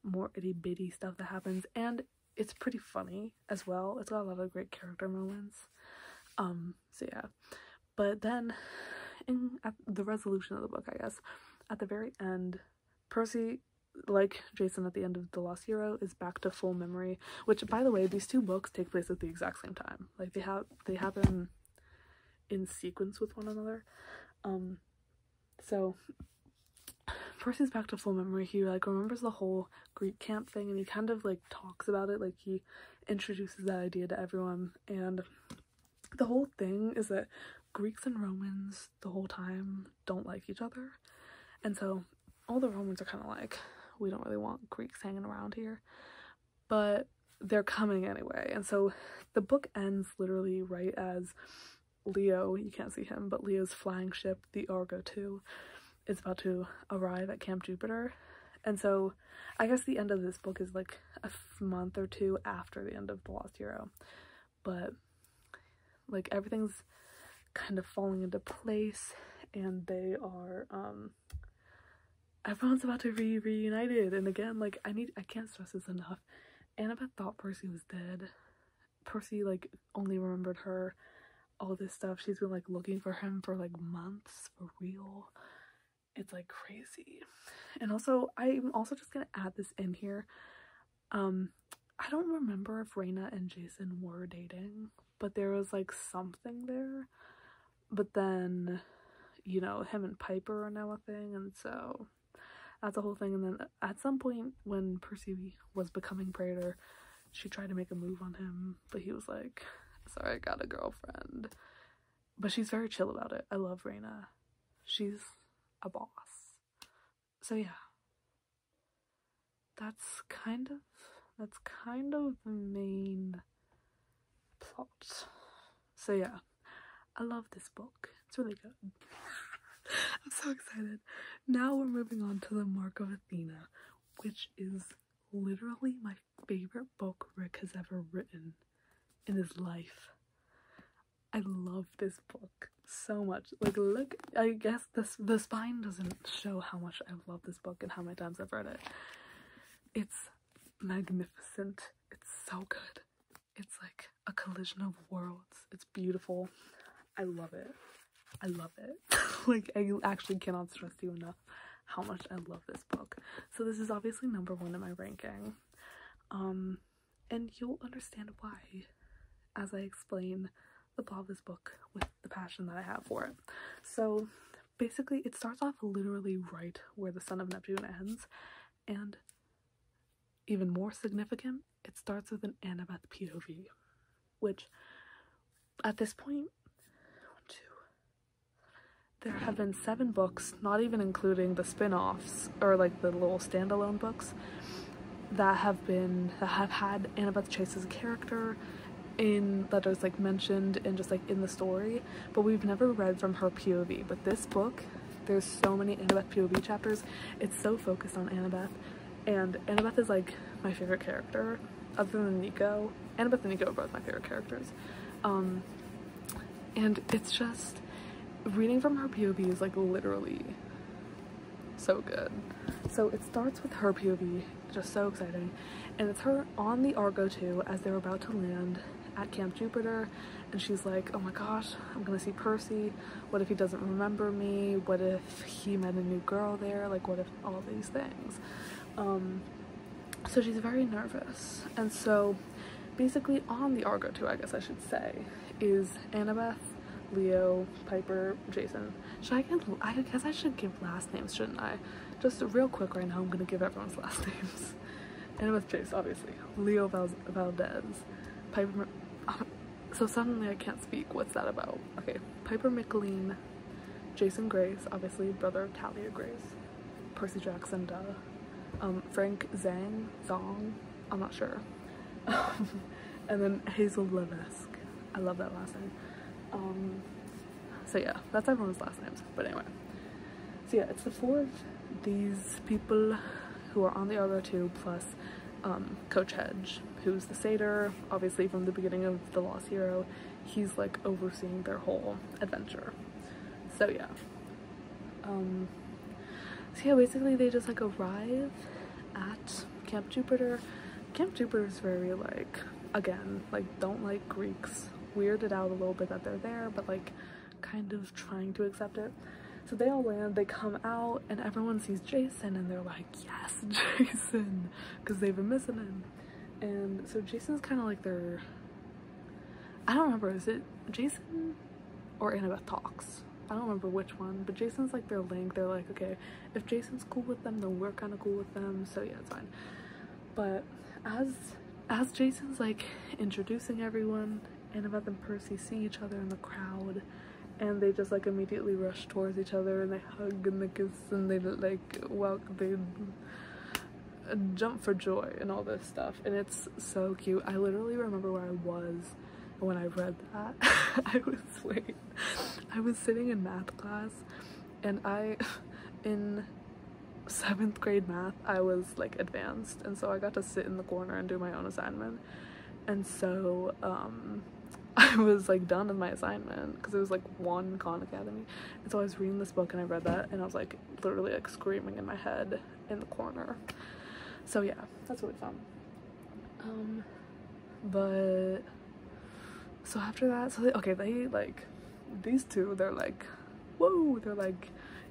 more itty-bitty stuff that happens, and it's pretty funny as well. It's got a lot of great character moments. So yeah, but then at the resolution of the book, I guess, at the very end, Percy, like Jason at the end of The Lost Hero, is back to full memory, which, by the way, these two books take place at the exact same time. Like they happen in sequence with one another. So Percy's back to full memory. He like remembers the whole Greek camp thing, and he kind of like talks about it, like he introduces that idea to everyone. And the whole thing is that Greeks and Romans the whole time don't like each other, and so all the Romans are kind of like, we don't really want Greeks hanging around here, but they're coming anyway. And so the book ends literally right as Leo, you can't see him, but Leo's flying ship, the Argo 2, is about to arrive at Camp Jupiter. And so I guess the end of this book is like a month or two after the end of The Lost Hero, but like everything's kind of falling into place, and they are everyone's about to be reunited. And again, like I can't stress this enough, Annabeth thought Percy was dead. Percy like only remembered her, all this stuff. She's been like looking for him for like months, for real. It's like crazy. And also, I'm also just gonna add this in here, I don't remember if Raina and Jason were dating, but there was like something there. But then, you know, him and Piper are now a thing, and so that's a whole thing. And then at some point when Percy was becoming Praetor, she tried to make a move on him, but he was like, sorry, I got a girlfriend. But she's very chill about it. I love Raina. She's a boss. So yeah, that's kind of the main plot. So yeah, I love this book. It's really good. I'm so excited. Now we're moving on to the Mark of Athena, which is literally my favorite book Rick has ever written in his life. I love this book so much. Like, look, I guess the spine doesn't show how much I love this book and how many times I've read it. It's magnificent. It's so good. It's like a collision of worlds. It's beautiful. I love it. I love it. Like, I actually cannot stress to you enough how much I love this book. So this is obviously number 1 in my ranking. And you'll understand why as I explain the plot of this book with the passion that I have for it. So basically it starts off literally right where the Son of Neptune ends, and even more significant, it starts with an Annabeth POV, which at this point, there have been 7 books, not even including the spin-offs or like the little standalone books, that have had Annabeth Chase as a character that is like mentioned and just like in the story, but we've never read from her POV. But this book, there's so many Annabeth POV chapters. It's so focused on Annabeth, and Annabeth is like my favorite character other than Nico. Annabeth and Nico are both my favorite characters. And it's just, reading from her POV is like literally so good. So it starts with her POV, just so exciting, and it's her on the Argo 2 as they're about to land at Camp Jupiter, and she's like, oh my gosh, I'm gonna see Percy. What if he doesn't remember me? What if he met a new girl there? Like, what if all these things? So she's very nervous, and so basically on the Argo 2, I guess I should say, is Annabeth, Leo, Piper, Jason. I guess I should give last names, shouldn't I? Just real quick right now, I'm gonna give everyone's last names. Annabeth Chase, obviously. Leo Valdez. Piper... So suddenly I can't speak. What's that about? Okay. Piper McLean. Jason Grace, obviously, brother of Talia Grace. Percy Jackson, duh. Frank Zong, I'm not sure. And then Hazel Levesque. I love that last name. So yeah, that's everyone's last names. But anyway. So yeah, it's the 4 of these people who are on the Argo 2 plus Coach Hedge, who's the satyr, obviously from the beginning of The Lost Hero. He's like overseeing their whole adventure. So yeah. So yeah, basically they just like arrive at Camp Jupiter. Camp Jupiter is very like, again, like don't like Greeks, weirded out a little bit that they're there, but like kind of trying to accept it. So they all land, they come out, and everyone sees Jason, and they're like, yes, Jason, because they've been missing him. And so Jason's kind of like their, I don't remember, is it Jason or Annabeth talks? I don't remember which one, but Jason's like their link. They're like, okay, if Jason's cool with them, then we're kind of cool with them, so yeah, it's fine. But as Jason's like introducing everyone, Annabeth and Percy see each other in the crowd, and they just like immediately rush towards each other, and they hug and they kiss, and they like, well, they jump for joy and all this stuff, and it's so cute. I literally remember where I was when I read that. I was sitting in math class, and in 7th grade math, I was like advanced, and so I got to sit in the corner and do my own assignment. And so I was like done with my assignment because it was like 1 Khan Academy, and so I was reading this book and I read that, and I was like literally like screaming in my head in the corner. So yeah, that's really fun. But so after that, so they like, these two, they're like, whoa, they're like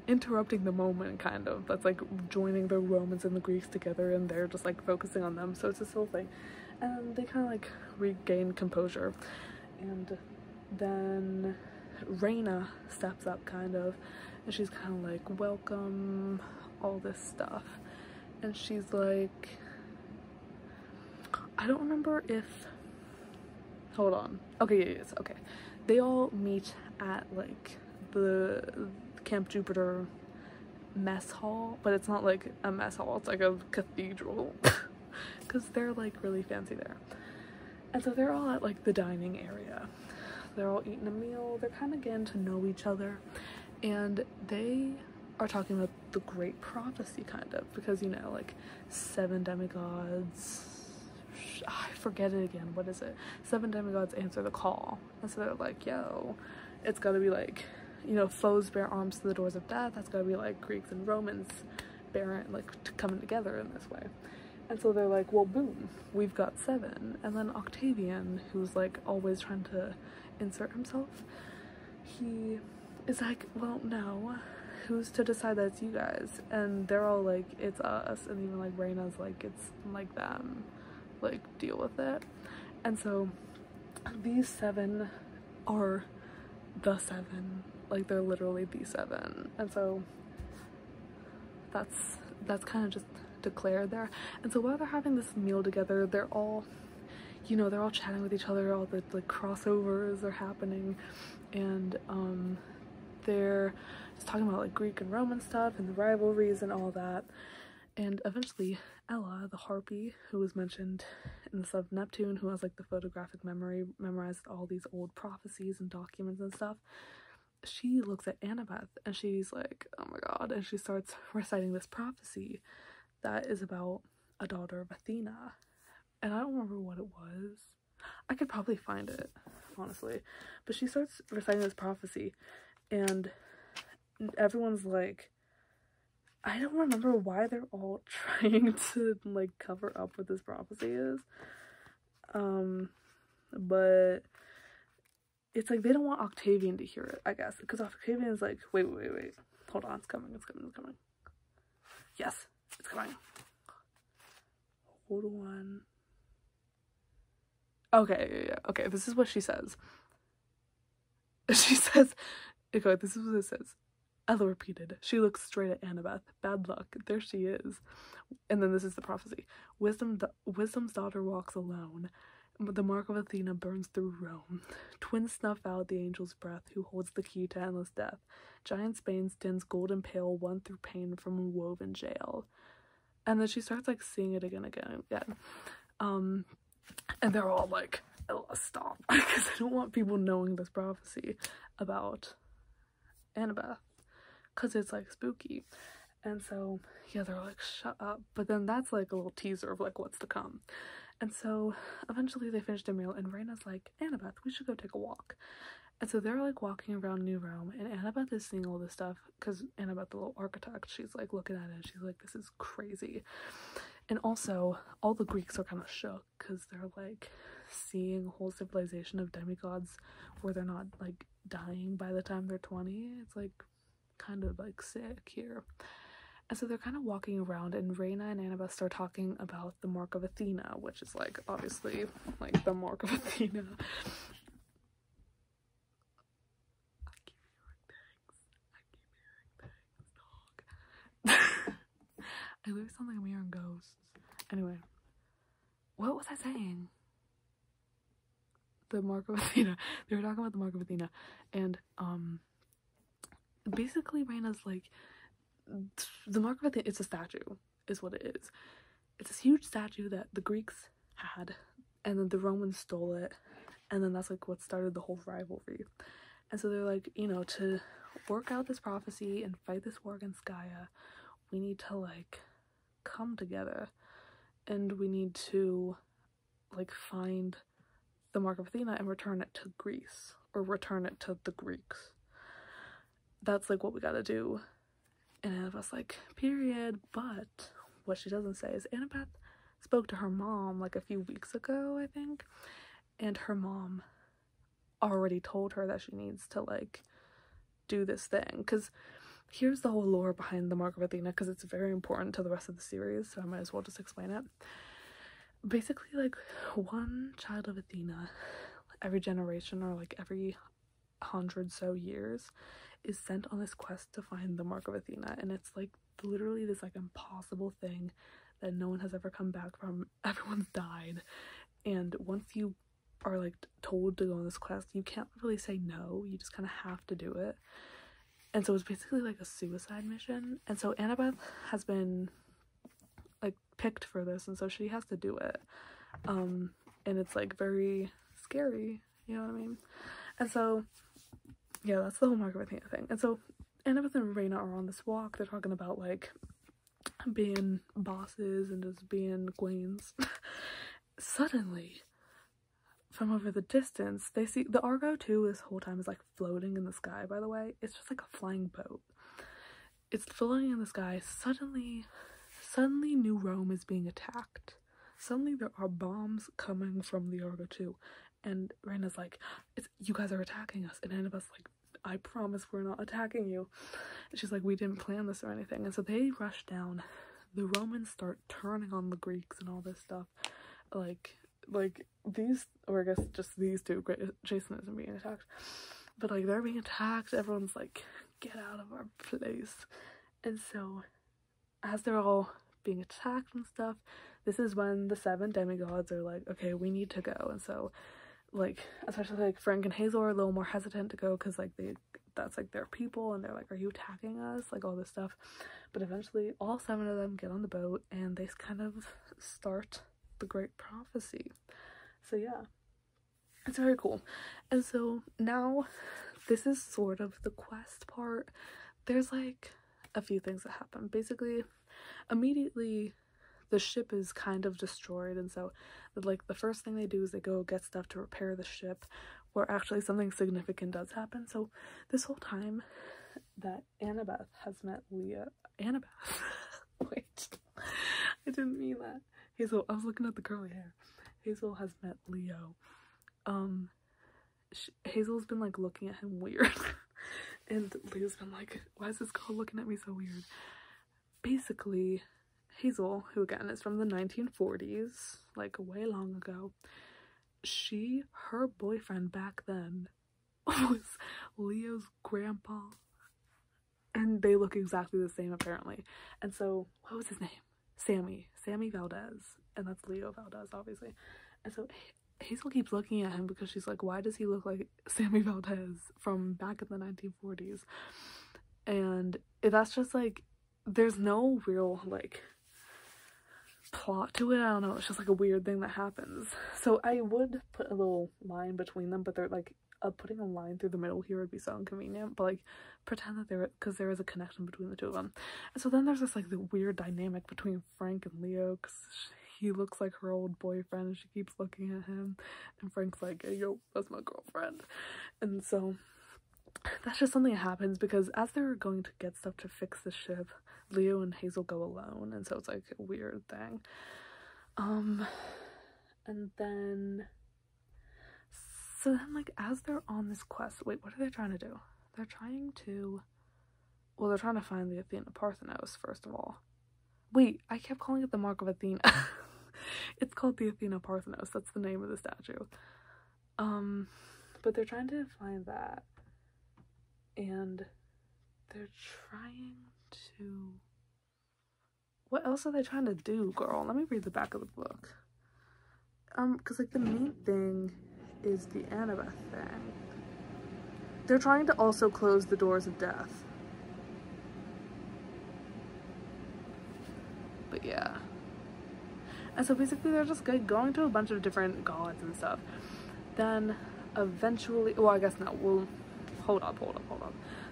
interrupting the moment, kind of, that's like joining the Romans and the Greeks together, and they're just like focusing on them. So it's this whole thing, and they kind of like regain composure. And then Raina steps up, kind of, and she's kind of like, welcome, all this stuff. And she's like, I don't remember if, hold on, okay, yes, okay, they all meet at like the Camp Jupiter mess hall, but it's not like a mess hall, it's like a cathedral, because they're like really fancy there. And so they're all at like the dining area. they're all eating a meal. They're kind of getting to know each other, and they are talking about the great prophecy, kind of, because, you know, like 7 demigods, I forget it again, what is it, 7 demigods answer the call, and so they're like, yo, it's gotta be like, you know, foes bear arms to the doors of death. That's gotta be like Greeks and Romans bearing, like, coming together in this way. And so they're like, well, boom, we've got 7. And then Octavian, who's like always trying to insert himself, he is like, well, no, who's to decide that it's you guys? And they're all like, it's us. And even like Reina's like, it's like them, like, deal with it. And so these 7 are the 7, like, they're literally the 7. And so that's kind of just declared there. And so while they're having this meal together, they're all, you know, they're all chatting with each other, all the like crossovers are happening, and they're just talking about like Greek and Roman stuff and the rivalries and all that. And eventually Ella, the harpy who was mentioned in the Son of Neptune, who has like the photographic memory, memorized all these old prophecies and documents and stuff, she looks at Annabeth and she's like, oh my god, and she starts reciting this prophecy that is about a daughter of Athena. And I don't remember what it was. I could probably find it, honestly. But she starts reciting this prophecy, and everyone's like, I don't remember why they're all trying to like cover up what this prophecy is. But it's like they don't want Octavian to hear it, I guess, because Octavian is like, wait, hold on, it's coming. Yes, it's coming. Hold on. Okay, yeah. Okay, this is what she says. She says, okay, this is what it says. Ella repeated. She looks straight at Annabeth. Bad luck. There she is. And then this is the prophecy. Wisdom's daughter walks alone. The mark of Athena burns through Rome. Twins snuff out the angel's breath, who holds the key to endless death. Giant Spain stands golden pale, won through pain from a woven jail. And then she starts like seeing it again. And they're all like, Ella, stop. Because I don't want people knowing this prophecy about Annabeth, because it's like spooky. And so yeah, they're like, shut up. But then that's like a little teaser of like what's to come. And so eventually they finish their meal, and Reina's like, Annabeth, we should go take a walk. And so they're like walking around New Rome, and Annabeth is seeing all this stuff, because Annabeth, the little architect, she's like looking at it and she's like, this is crazy. And also all the Greeks are kind of shook, because they're like seeing a whole civilization of demigods where they're not like dying by the time they're 20. It's like kind of like sick here. And so they're kind of walking around, and Reina and Annabeth start talking about the Mark of Athena, which is like obviously like the Mark of Athena. I literally sound like I'm hearing ghosts. Anyway, what was I saying? The Mark of Athena. They were talking about the Mark of Athena, and basically Reina's like, the Mark of Athena, it's a statue, is what it is. It's this huge statue that the Greeks had, and then the Romans stole it, and then that's like what started the whole rivalry. And so they're like, you know, to work out this prophecy and fight this war against Gaia, we need to like come together, and we need to like find the Mark of Athena and return it to Greece, or return it to the Greeks. That's like what we gotta do. And Annabeth's like, period. But what she doesn't say is Annabeth spoke to her mom like a few weeks ago, I think, and her mom already told her that she needs to like do this thing. Because here's the whole lore behind the Mark of Athena, because it's very important to the rest of the series, so I might as well just explain it. Basically, like, one child of Athena every generation, or like every 100 so years, is sent on this quest to find the Mark of Athena, and it's like literally this like impossible thing that no one has ever come back from. Everyone's died, and once you are like told to go on this quest, you can't really say no. You just kind of have to do it. And so it's basically like a suicide mission. And so Annabeth has been like picked for this, and so she has to do it. And it's like very scary, you know what I mean? And so, yeah, that's the whole Mark of Athena thing. And so Annabeth and Raina are on this walk. They're talking about, like, being bosses and just being queens. Suddenly, from over the distance, they see the Argo too. This whole time is like floating in the sky, by the way. It's just like a flying boat. It's floating in the sky. Suddenly New Rome is being attacked. Suddenly there are bombs coming from the Argo too. And Raina's like, you guys are attacking us. And Annabeth's like, I promise we're not attacking you. And she's like, we didn't plan this or anything. And so they rush down. The Romans start turning on the Greeks and all this stuff. Like these, or I guess just these two, Jason isn't being attacked, but like they're being attacked. Everyone's like, get out of our place. And so as they're all being attacked and stuff, this is when the 7 demigods are like, okay, we need to go. And so, like, especially like Frank and Hazel are a little more hesitant to go because like that's like their people, and they're like, are you attacking us, like all this stuff. But eventually all 7 of them get on the boat and they kind of start the great prophecy. So yeah, it's very cool. And so now this is sort of the quest part. There's like a few things that happen. Basically, immediately the ship is kind of destroyed, and so like the first thing they do is they go get stuff to repair the ship, where actually something significant does happen. So this whole time that Annabeth has met Leo, wait, I didn't mean that. Hazel, I was looking at the curly hair. Hazel has met Leo. Hazel's been like looking at him weird. And Leo's been like, why is this girl looking at me so weird? Basically, Hazel, who again is from the 1940s, like way long ago, her boyfriend back then was Leo's grandpa. And they look exactly the same apparently. And so, what was his name? Sammy Valdez, and that's Leo Valdez, obviously. And so Hazel keeps looking at him because she's like, why does he look like Sammy Valdez from back in the 1940s? And that's just like, there's no real like plot to it. I don't know, it's just like a weird thing that happens. So I would put a little line between them, but they're like, putting a line through the middle here would be so inconvenient, but like pretend that because there is a connection between the two of them. And so then there's this like the weird dynamic between Frank and Leo, because he looks like her old boyfriend and she keeps looking at him, and Frank's like, hey, yo, that's my girlfriend. And so that's just something that happens because as they're going to get stuff to fix the ship, Leo and Hazel go alone, and so it's like a weird thing. And then so then, like, as they're on this quest, wait, what are they trying to do? They're trying to find the Athena Parthenos, first of all. Wait, I kept calling it the Mark of Athena. It's called the Athena Parthenos. That's the name of the statue. But they're trying to find that. And they're trying to... What else are they trying to do, girl? Let me read the back of the book. Because, like, the main thing is the Annabeth thing. They're trying to also close the doors of death. But yeah. And so basically they're just going to a bunch of different gods and stuff. Then eventually, well, I guess no, we'll hold up.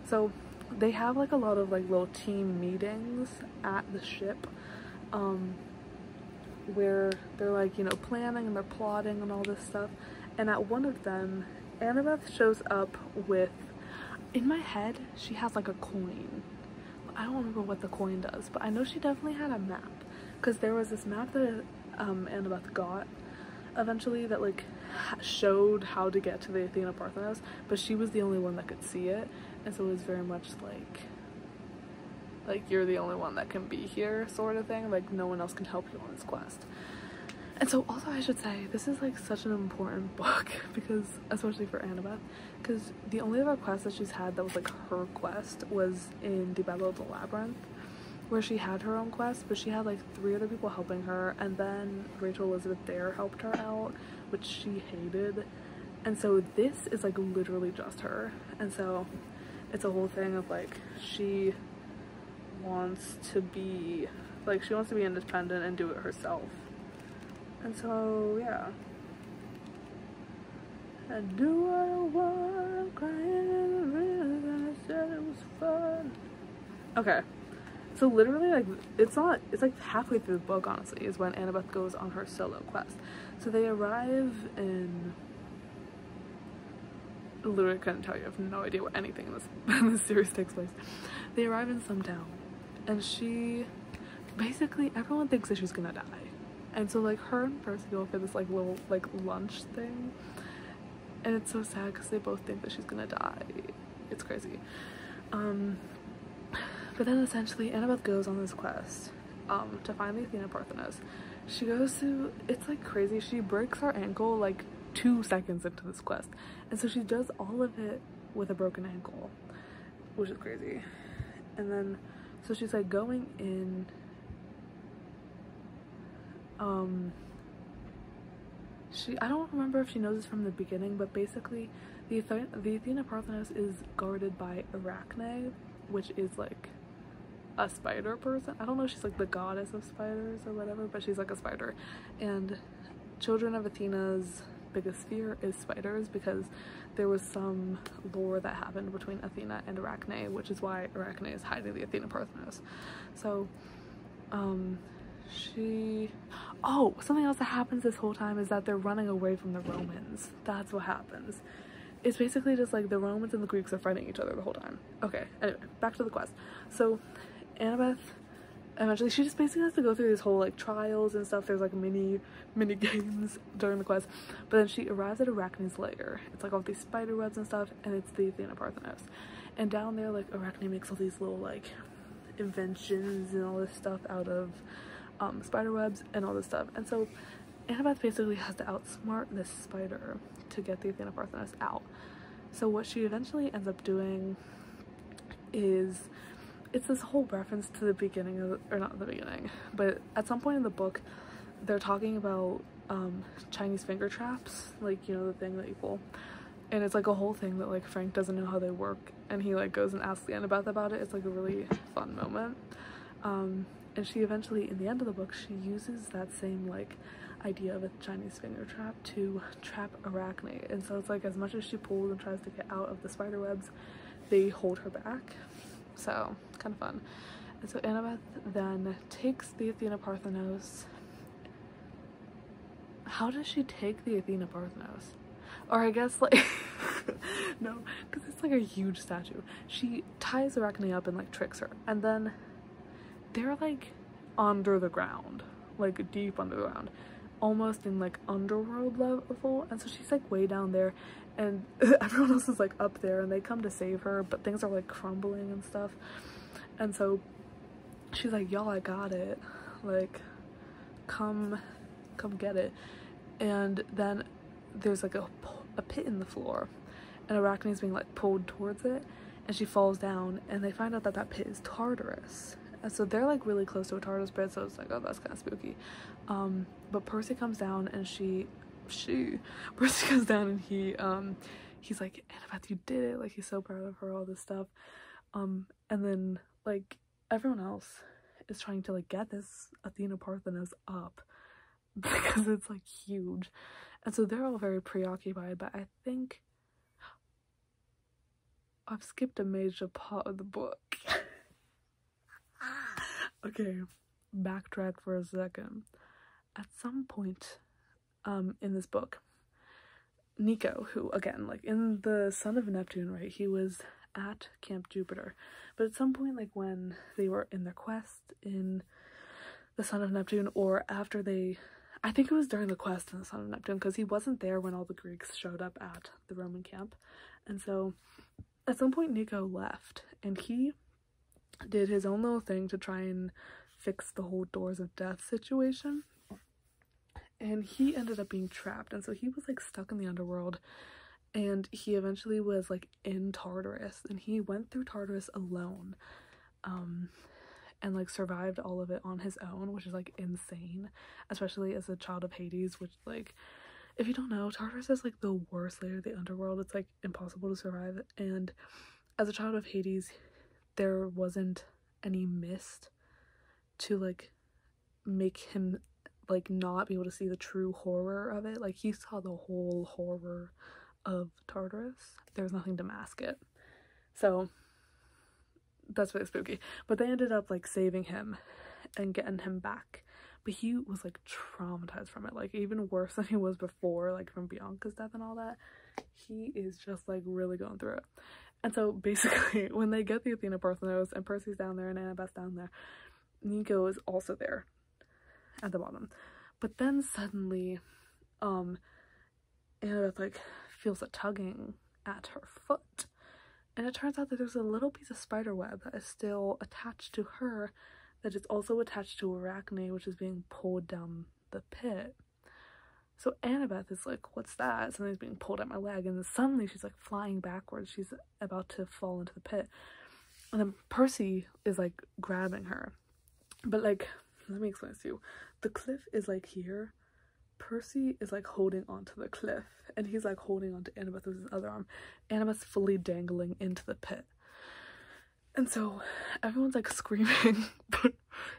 So they have like a lot of like little team meetings at the ship, where they're like, you know, planning and they're plotting and all this stuff. And at one of them, Annabeth shows up with, in my head, she has like a coin. I don't remember what the coin does, but I know she definitely had a map, because there was this map that Annabeth got eventually that like showed how to get to the Athena Parthenos, but she was the only one that could see it, and so it was very much like you're the only one that can be here sort of thing, like no one else can help you on this quest. And so also I should say, this is like such an important book, because especially for Annabeth, because the only other quest that she's had that was like her quest was in the Battle of the Labyrinth, where she had her own quest, but she had like 3 other people helping her, and then Rachel Elizabeth Dare helped her out, which she hated. And so this is like literally just her, and so it's a whole thing of like she wants to be independent and do it herself. And so, yeah. I do what I want, I'm crying in the river, and I said it was fun. Okay, so literally, like, it's like halfway through the book, honestly, is when Annabeth goes on her solo quest. So they arrive in, literally couldn't tell you, I have no idea what anything in this series takes place. They arrive in some town, and she, basically, everyone thinks that she's gonna die. And so, like, her and Percy go for this, like, little, like, lunch thing. And it's so sad because they both think that she's gonna die. It's crazy. But then essentially Annabeth goes on this quest to find the Athena'S. She goes to, it's like crazy, she breaks her ankle like 2 seconds into this quest. And so she does all of it with a broken ankle, which is crazy. And then, so she's like going in, I don't remember if she knows this from the beginning, but basically the Athena'S is guarded by Arachne, which is like a spider person. I don't know if she's like the goddess of spiders or whatever, but she's like a spider. And children of Athena's biggest fear is spiders, because there was some lore that happened between Athena and Arachne, which is why Arachne is hiding the Athena'S. So something else that happens this whole time is that they're running away from the Romans. That's what happens. It's basically just like the Romans and the Greeks are fighting each other the whole time. Okay, anyway, back to the quest. So Annabeth, eventually, she just basically has to go through these whole like trials and stuff. There's like mini games during the quest, but then she arrives at Arachne's lair. It's like all these spider webs and stuff, and it's the Athena'S. And down there, like, Arachne makes all these little like inventions and all this stuff out of spider webs and all this stuff. And so Annabeth basically has to outsmart this spider to get the Athena'S out. So what she eventually ends up doing is, it's this whole reference to the beginning of, or not the beginning, but at some point in the book they're talking about Chinese finger traps, like, you know, the thing that you pull, and it's like a whole thing that like Frank doesn't know how they work, and he like goes and asks Annabeth about it. It's like a really fun moment. And she eventually, in the end of the book, she uses that same like idea of a Chinese finger trap to trap Arachne. And so it's like, as much as she pulls and tries to get out of the spider webs, they hold her back. So kind of fun. And so Annabeth then takes the Athena'S. How does she take the Athena'S? Or I guess like no, because it's like a huge statue. She ties Arachne up and like tricks her, and then they're like under the ground, like deep under the ground, almost in like underworld level. And so she's like way down there, and everyone else is like up there, and they come to save her, but things are like crumbling and stuff. And so she's like, y'all, I got it, like come get it. And then there's like a pit in the floor, and Arachne's being like pulled towards it, and she falls down, and they find out that that pit is Tartarus. And so they're like really close to a Tartarus pit, so it's like, oh, that's kind of spooky. But Percy comes down, and Percy comes down, and he's like, Annabeth, you did it, like he's so proud of her, all this stuff. And then like everyone else is trying to like get this Athena'S up, because it's like huge. And so they're all very preoccupied, but I think I've skipped a major part of the book. Okay, backtrack for a second. At some point in this book, Nico, who again, like in the Son of Neptune, right, he was at Camp Jupiter, but at some point, like when they were in their quest in the Son of Neptune, or after they, I think it was during the quest in the Son of Neptune, because he wasn't there when all the Greeks showed up at the Roman camp. And so at some point Nico left, and he did his own little thing to try and fix the whole doors of death situation, and he ended up being trapped. And so he was like stuck in the underworld, and he eventually was like in Tartarus, and he went through Tartarus alone, and like survived all of it on his own, which is like insane, especially as a child of Hades, which, like, if you don't know, Tartarus is like the worst layer of the underworld. It's like impossible to survive. And as a child of Hades, there wasn't any mist to like make him like not be able to see the true horror of it. Like he saw the whole horror of Tartarus, there was nothing to mask it. So that's really spooky. But they ended up like saving him and getting him back. But he was like traumatized from it, like even worse than he was before, like from Bianca's death and all that. He is just like really going through it. And so basically when they get the Athena'S and Percy's down there and Annabeth's down there, Nico is also there at the bottom. But then suddenly Annabeth like feels a tugging at her foot, and it turns out that there's a little piece of spider web that is still attached to her, that is also attached to Arachne, which is being pulled down the pit. So Annabeth is like, what's that? Something's being pulled at my leg. And then suddenly she's like flying backwards. She's about to fall into the pit. And then Percy is like grabbing her. But like, let me explain this to you. The cliff is like here. Percy is like holding onto the cliff. And he's like holding onto Annabeth with his other arm. Annabeth's fully dangling into the pit. And so everyone's like screaming, but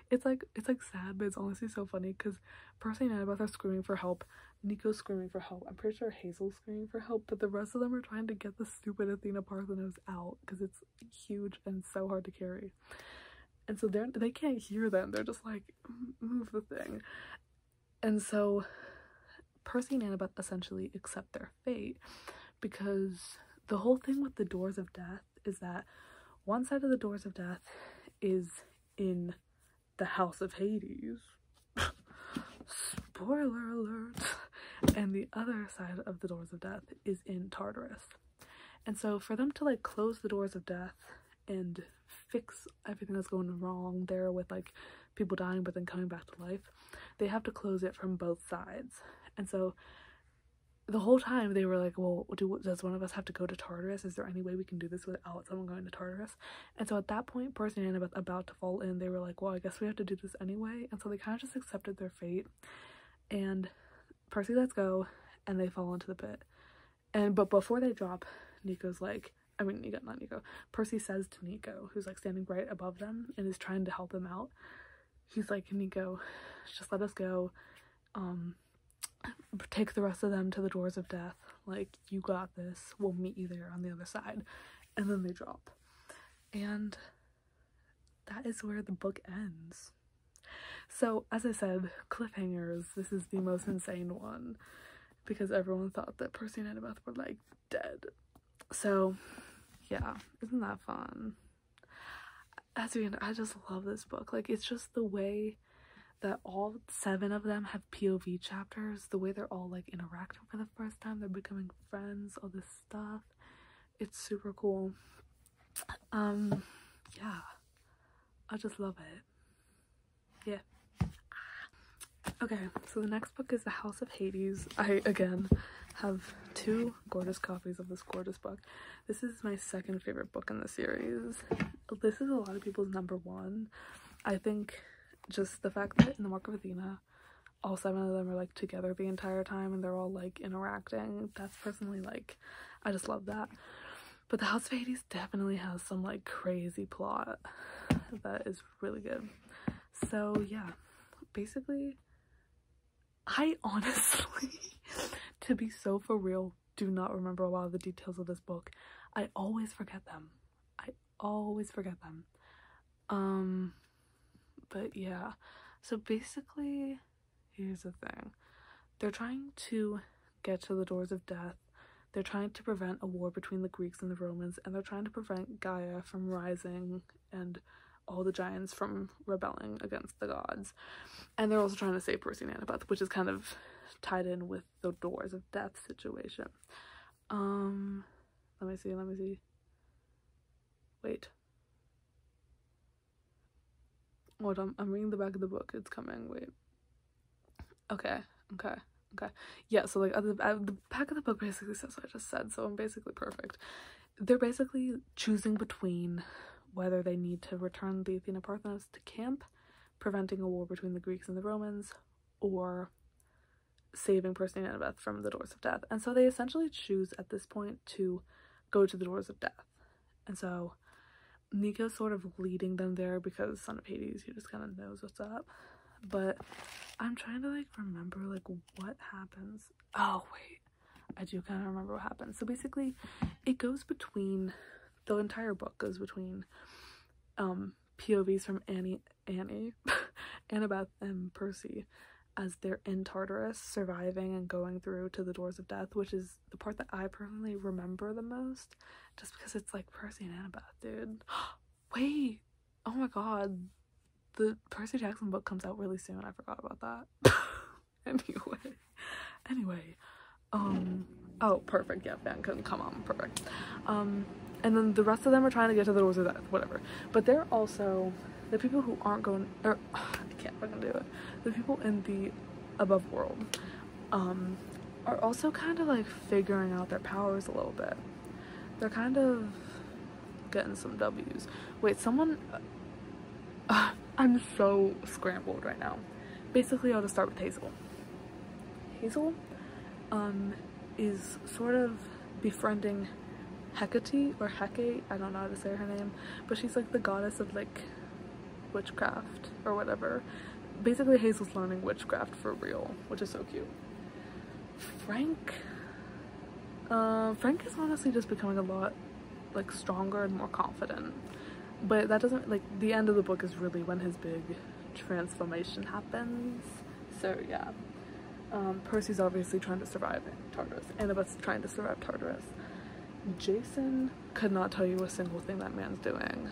it's like sad, but it's honestly so funny because Percy and Annabeth are screaming for help, Nico's screaming for help, I'm pretty sure Hazel's screaming for help, but the rest of them are trying to get the stupid Athena'S out because it's huge and so hard to carry. And so they can't hear them, they're just like, move the thing. And so Percy and Annabeth essentially accept their fate, because the whole thing with the doors of death is that one side of the doors of death is in the house of Hades. Spoiler alert. And the other side of the doors of death is in Tartarus. And so for them to like close the doors of death and fix everything that's going wrong there with like people dying but then coming back to life, they have to close it from both sides. And so the whole time they were like, well, does one of us have to go to Tartarus? Is there any way we can do this without someone going to Tartarus? And so at that point, Percy and Annabeth about to fall in, they were like, well, I guess we have to do this anyway. And so they kind of just accepted their fate. And Percy lets go and they fall into the pit. But before they drop, Nico's like, not Nico. Percy says to Nico, who's like standing right above them and is trying to help them out. He's like, Nico, just let us go. Take the rest of them to the doors of death, like, you got this, we'll meet you there on the other side. And then they drop, and that is where the book ends. So as I said, cliffhangers, this is the most insane one because everyone thought that Percy and Annabeth were like dead. So yeah, isn't that fun? I just love this book. Like, it's just the way that all 7 of them have POV chapters, the way they're all like interacting for the first time, they're becoming friends, all this stuff. It's super cool. Yeah, I just love it. Yeah. Okay, so the next book is The House of Hades. I again have 2 gorgeous copies of this gorgeous book. This is my second favorite book in the series. This is a lot of people's number 1. I think just the fact that in the Mark of Athena, all 7 of them are like together the entire time and they're all like interacting. That's personally like, I just love that. But The House of Hades definitely has some like crazy plot that is really good. So yeah, basically, I honestly, to be so for real, do not remember a lot of the details of this book. I always forget them. But yeah, so basically, here's the thing. They're trying to get to the doors of death. They're trying to prevent a war between the Greeks and the Romans, and they're trying to prevent Gaia from rising and all the giants from rebelling against the gods. And they're also trying to save Percy and Annabeth, which is kind of tied in with the doors of death situation. Let me see. Wait. Hold on, I'm reading the back of the book. It's coming. Wait. Okay. Yeah, so like the back of the book basically says what I just said, so I'm basically perfect. They're basically choosing between whether they need to return the Athena'S to camp, preventing a war between the Greeks and the Romans, or saving Percy and Annabeth from the doors of death. And so they essentially choose at this point to go to the doors of death. And so Nico's sort of leading them there because Son of Hades, he just kind of knows what's up. But I'm trying to like remember like what happens. Oh wait, I do kind of remember what happened. So basically, it goes between, the entire book goes between POVs from Annabeth and Percy as they're in Tartarus, surviving and going through to the doors of death, which is the part that I personally remember the most, just because it's like Percy and Annabeth, dude. Wait, oh my god, the Percy Jackson book comes out really soon. I forgot about that. anyway, oh, perfect, yeah, fan couldn't come on, perfect. And then the rest of them are trying to get to the doors of death, whatever. But they're also the people who aren't going, or I can't fucking do it. The people in the above world, are also kind of like figuring out their powers a little bit. They're kind of getting some W's. Wait, someone, I'm so scrambled right now. Basically, I'll just start with Hazel. Hazel, is sort of befriending Hecate, or Hecate, I don't know how to say her name, but she's like the goddess of like witchcraft or whatever. Basically, Hazel's learning witchcraft for real, which is so cute. Frank is honestly just becoming a lot like stronger and more confident, but that doesn't, like, the end of the book is really when his big transformation happens. So yeah, Percy's obviously trying to survive Tartarus. Annabeth's trying to survive Tartarus. Jason could not tell you a single thing that man's doing.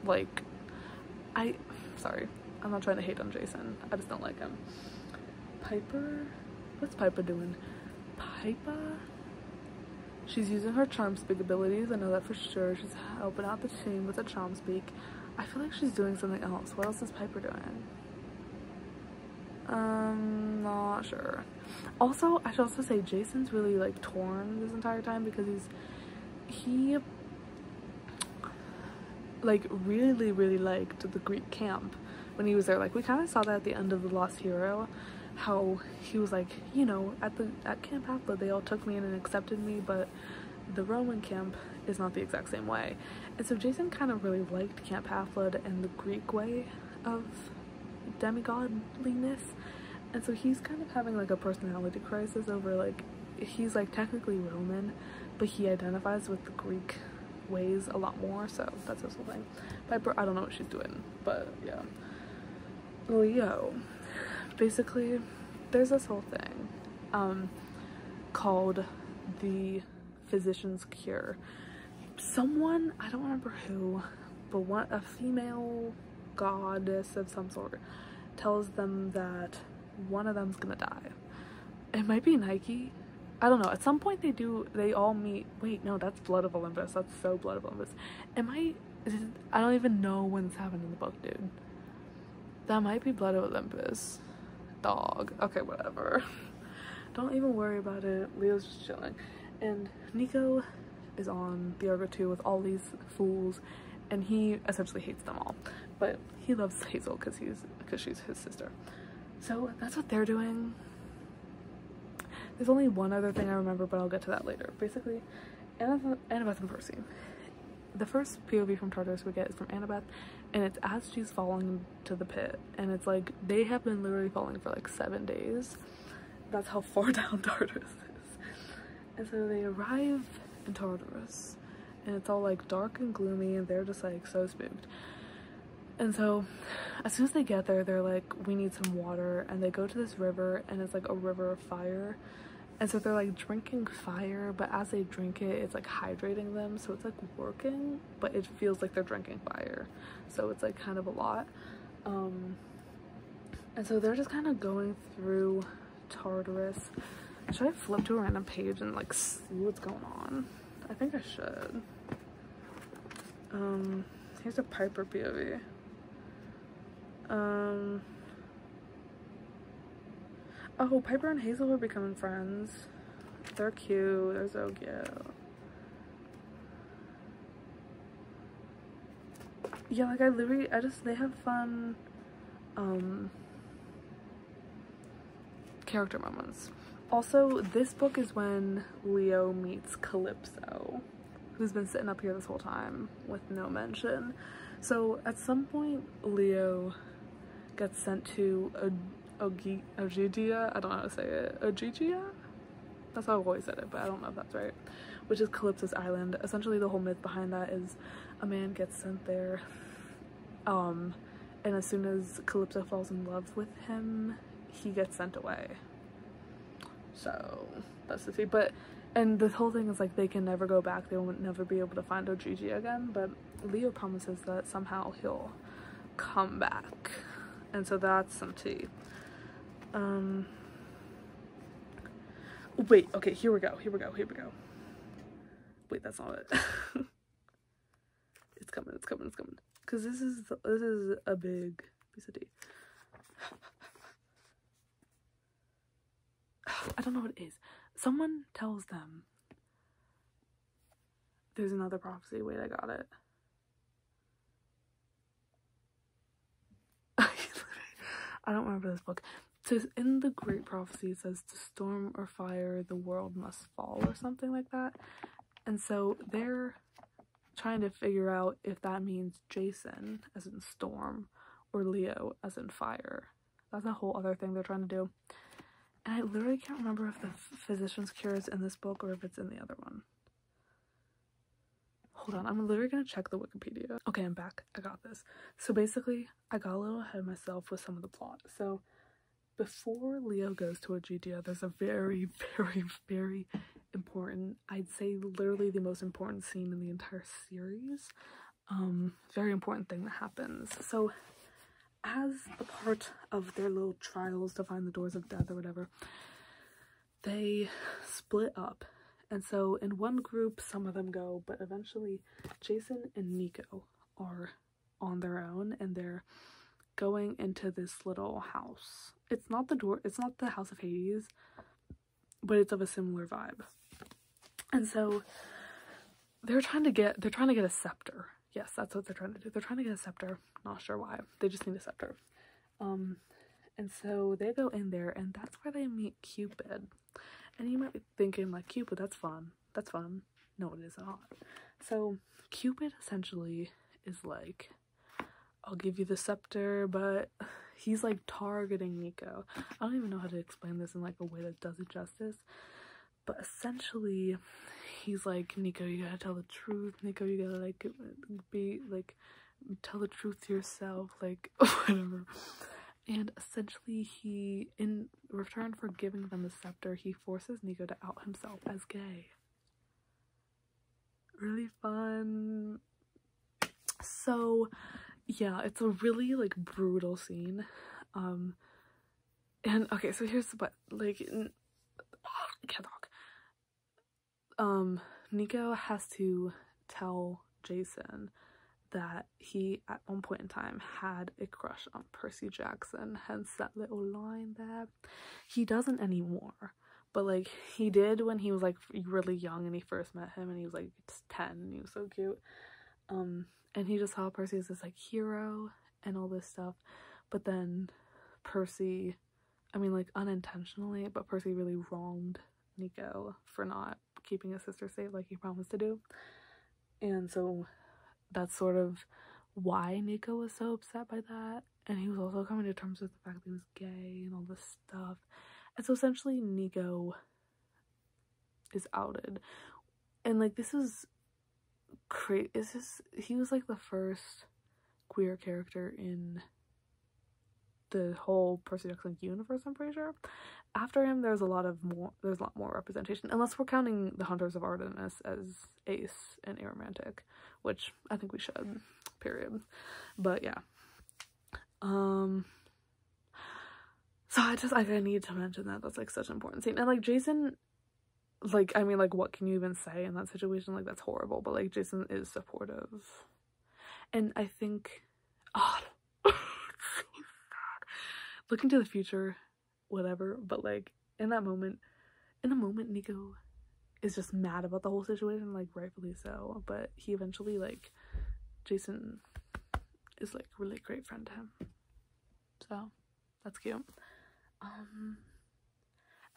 Like, sorry, I'm not trying to hate on Jason, I just don't like him. Piper, what's Piper doing? Piper, she's using her charm speak abilities, I know that for sure. She's helping out the team with the charm speak. I feel like she's doing something else. What else is Piper doing? Not sure. Also, I should also say Jason's really like torn this entire time because he like really liked the Greek camp when he was there. Like, we kind of saw that at the end of The Lost Hero, how he was like, you know, at Camp Athena they all took me in and accepted me, but the Roman camp is not the exact same way. And so Jason kind of really liked Camp Athena and the Greek way of demigodliness, and so he's kind of having like a personality crisis over, like, he's like technically Roman, but he identifies with the Greek ways a lot more, so that's his whole thing. Piper, I don't know what she's doing, but yeah. Leo, basically there's this whole thing called the physician's cure. Someone, I don't remember who, but a female goddess of some sort tells them that one of them's gonna die. It might be Nike, I don't know. At some point they all meet. Wait, no, that's Blood of Olympus. That's so Blood of Olympus. I don't even know when this happened in the book, dude. That might be Blood of Olympus. Dog. Okay, whatever. Don't even worry about it. Leo's just chilling. And Nico is on the Argo 2 with all these fools, and he essentially hates them all. But he loves Hazel because she's his sister. So that's what they're doing. There's only one other thing I remember, but I'll get to that later. Basically, Annabeth and Percy. The first POV from Tartarus we get is from Annabeth, and it's as she's falling to the pit, and it's like they have been literally falling for like 7 days. That's how far down Tartarus is. And so they arrive in Tartarus, and it's all like dark and gloomy, and they're just like so spooked. And so as soon as they get there, they're like, we need some water, and they go to this river, and it's like a river of fire. And so they're like drinking fire, but as they drink it, it's like hydrating them, so it's like working, but it feels like they're drinking fire, so it's like kind of a lot. And so they're just kind of going through Tartarus. Should I flip to a random page and like see what's going on? I think I should. Here's a Piper POV. Oh, Piper and Hazel are becoming friends. They're cute. They're so cute. Yeah, like they have fun character moments. Also, this book is when Leo meets Calypso, who's been sitting up here this whole time with no mention. So at some point, Leo gets sent to Ogygia, I don't know how to say it, Ogygia? That's how I've always said it, but I don't know if that's right. Which is Calypso's island. Essentially the whole myth behind that is a man gets sent there, and as soon as Calypso falls in love with him, he gets sent away. So that's the thing. But and the whole thing is like they can never go back, they will never be able to find Ojiji again, but Leo promises that somehow he'll come back, and so that's some tea. Wait, okay, here we go. Wait, that's not it. It's coming. Because this is a big piece of tea. I don't know what it is. Someone tells them there's another prophecy. Wait, I got it. I don't remember this book. It says in the great prophecy, it says to storm or fire the world must fall, or something like that. And so they're trying to figure out if that means Jason as in storm or Leo as in fire. That's a whole other thing they're trying to do. And I literally can't remember if the physician's cure is in this book or if it's in the other one. Hold on, I'm literally gonna check the Wikipedia. Okay, I'm back. I got this. So basically, I got a little ahead of myself with some of the plot. So before Leo goes to Ogygia, there's a very, very, very important, I'd say literally the most important scene in the entire series. Very important thing that happens. So as a part of their little trials to find the doors of death or whatever, they split up. And so in one group, some of them go, but eventually Jason and Nico are on their own, and they're going into this little house. It's not the House of Hades, but it's of a similar vibe. And so they're trying to get a scepter. Yes, that's what they're trying to do. They're trying to get a scepter. Not sure why. They just need a scepter. And so they go in there, and that's where they meet Cupid. And you might be thinking, like, Cupid, that's fun. That's fun. No, it is not. So Cupid essentially is like, I'll give you the scepter, but he's like targeting Nico. I don't even know how to explain this in like a way that does it justice. But essentially, he's like, Nico, you gotta tell the truth. Nico, you gotta like be like, tell the truth to yourself, like whatever. And essentially, he, in return for giving them the scepter, he forces Nico to out himself as gay. Really fun. So yeah, it's a really like brutal scene. And okay, so here's what, like, I can't talk. Nico has to tell Jason that he at one point in time had a crush on Percy Jackson, hence that little line there. He doesn't anymore, but like he did when he was like really young and he first met him, and he was like 10 and he was so cute. And he just saw Percy as this like hero and all this stuff, but then Percy, I mean like unintentionally, but Percy really wronged Nico for not keeping his sister safe like he promised to do. And so that's sort of why Nico was so upset by that. And he was also coming to terms with the fact that he was gay and all this stuff. And so essentially Nico is outed. And like this is crazy. He was like the first queer character in the whole Percy Jackson universe, I'm pretty sure. After him, there's a lot more representation, unless we're counting the Hunters of Artemis as ace and aromantic, which I think we should, period. But yeah. So I need to mention that. That's like such an important scene. And like Jason, like, I mean, like, what can you even say in that situation? Like, that's horrible, but like Jason is supportive. And I think, oh, it's so sad. Looking to the future, whatever, but like in the moment Nico is just mad about the whole situation, like rightfully so, but he eventually, like, Jason is like a really great friend to him, so that's cute. And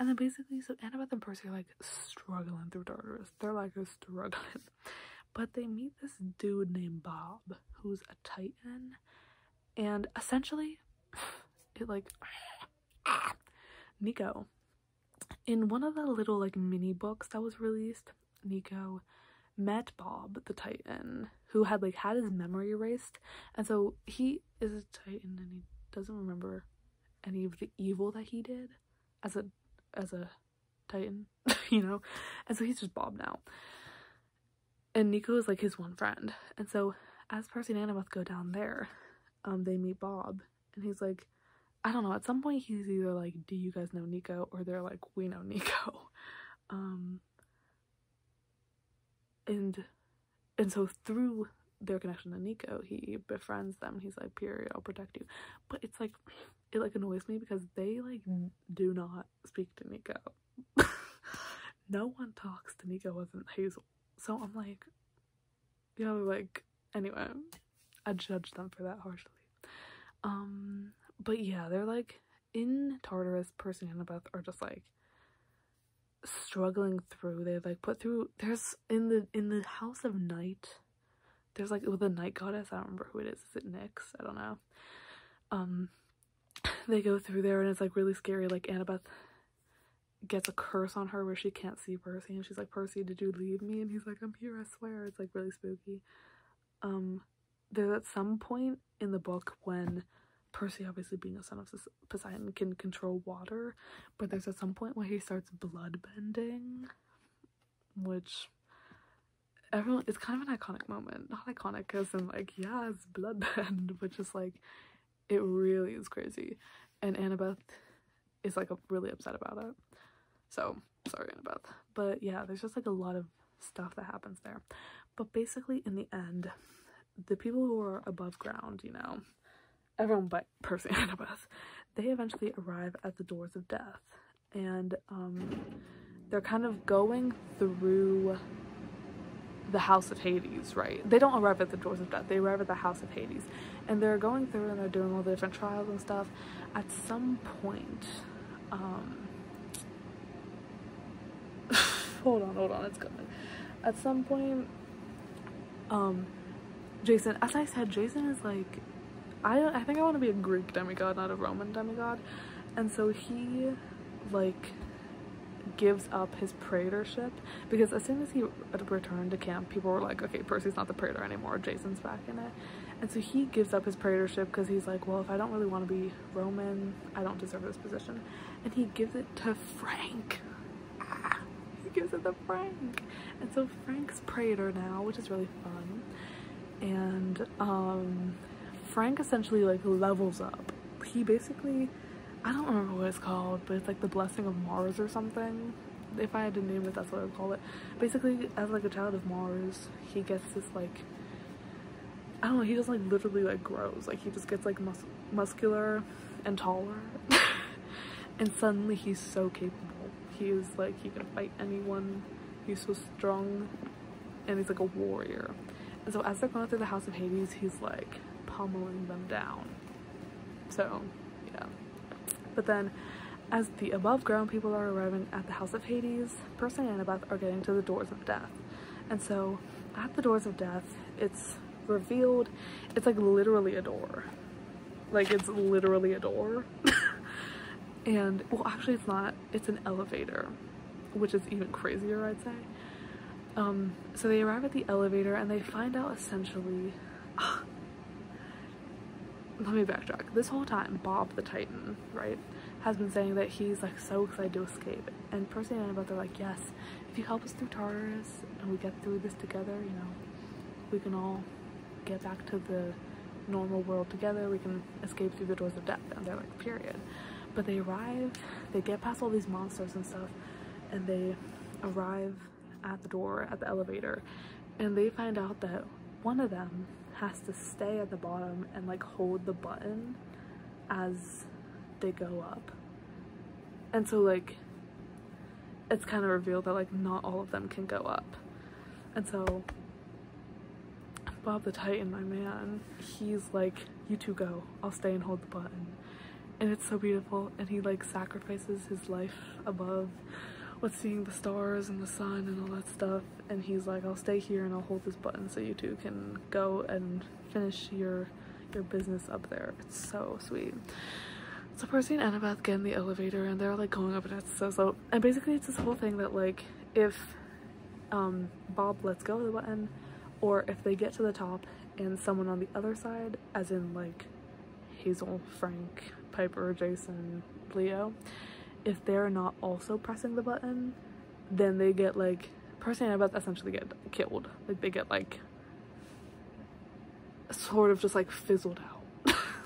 then basically, so Annabeth and Percy are like struggling through Tartarus. They're like struggling, but they meet this dude named Bob who's a Titan, and essentially it like Nico in one of the little like mini books that was released, Nico met Bob the Titan, who had like had his memory erased, and so he is a Titan and he doesn't remember any of the evil that he did as a Titan, you know, and so he's just Bob now. And Nico is like his one friend, and so as Percy and Annabeth go down there, they meet Bob, and he's like, I don't know, at some point he's either like, do you guys know Nico? Or they're like, we know Nico. And so through their connection to Nico, he befriends them. He's like, period, I'll protect you. But it's like, it like annoys me because they like do not speak to Nico. No one talks to Nico other than Hazel. So I'm like, you know, like, anyway, I judge them for that harshly. But yeah, they're like in Tartarus. Percy and Annabeth are just like struggling through. They've like put through, there's in the House of Night, there's like with the night goddess, I don't remember who it is it Nyx? I don't know. They go through there and it's like really scary. Like Annabeth gets a curse on her where she can't see Percy, and she's like, Percy, did you leave me? And he's like, I'm here, I swear. It's like really spooky. There's at some point in the book when Percy, obviously being a son of Poseidon, can control water, but there's at some point where he starts bloodbending, which everyone, it's kind of an iconic moment. Not iconic as in like, yeah, it's bloodbend, but just like, it really is crazy. And Annabeth is like really upset about it. So, sorry Annabeth. But yeah, there's just like a lot of stuff that happens there. But basically in the end, the people who are above ground, you know, everyone but Percy and Annabeth, they eventually arrive at the doors of death. And they're kind of going through the House of Hades, right? They don't arrive at the doors of death, they arrive at the House of Hades. And they're going through and they're doing all the different trials and stuff. At some point, hold on, it's coming. At some point, Jason, as I said, Jason is like, I think I want to be a Greek demigod, not a Roman demigod. And so he like gives up his praetorship, because as soon as he returned to camp, people were like, okay, Percy's not the praetor anymore, Jason's back in it. And so he gives up his praetorship because he's like, well, if I don't really want to be Roman, I don't deserve this position. And he gives it to Frank. He gives it to Frank. And so Frank's praetor now, which is really fun. And Frank essentially like levels up. He basically, I don't remember what it's called, but it's like the blessing of Mars or something. If I had to name it, that's what I would call it. Basically, as like a child of Mars, he gets this like, I don't know, he just like literally like grows. Like he just gets like muscular and taller. And suddenly he's so capable. He is like, he can fight anyone. He's so strong. And he's like a warrior. And so as they're going through the House of Hades, he's like pummeling them down. So, yeah. But then, as the above ground people are arriving at the House of Hades, Percy and Annabeth are getting to the doors of death. And so, at the doors of death, it's revealed, it's like literally a door. Like, it's literally a door. And, well, actually it's not, it's an elevator, which is even crazier, I'd say. So they arrive at the elevator and they find out essentially, let me backtrack. This whole time, Bob the Titan, right, has been saying that he's like so excited to escape. And Percy and Annabeth are like, yes, if you help us through Tartarus and we get through this together, you know, we can all get back to the normal world together. We can escape through the doors of death. And they're like, period. But they arrive, they get past all these monsters and stuff, and they arrive at the door, at the elevator, and they find out that one of them has to stay at the bottom and like hold the button as they go up. And so like it's kind of revealed that like not all of them can go up. And so Bob the Titan, my man, he's like, you two go, I'll stay and hold the button. And it's so beautiful. And he like sacrifices his life above with seeing the stars and the sun and all that stuff. And he's like, I'll stay here and I'll hold this button so you two can go and finish your business up there. It's so sweet. So Percy and Annabeth get in the elevator and they're like going up and it's so slow. And basically it's this whole thing that like if Bob lets go of the button, or if they get to the top and someone on the other side, as in like Hazel, Frank, Piper, Jason, Leo, if they're not also pressing the button, then they get like, Percy and Annabeth essentially get killed. Like they get like sort of just like fizzled out.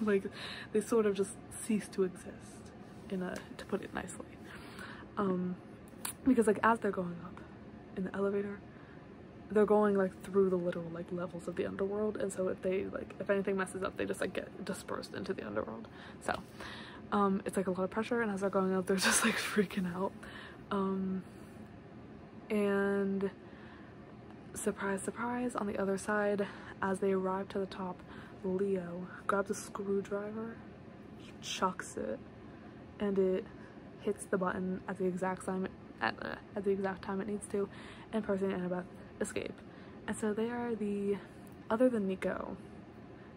Like they sort of just cease to exist, to put it nicely. Because like as they're going up in the elevator, they're going like through the literal like levels of the underworld, and so if anything messes up, they just like get dispersed into the underworld. So it's like a lot of pressure, and as they're going up, they're just like freaking out. And surprise, surprise, on the other side, as they arrive to the top, Leo grabs a screwdriver, chucks it, and it hits the button at the exact time it needs to, and Percy and Annabeth escape. And so they are other than Nico,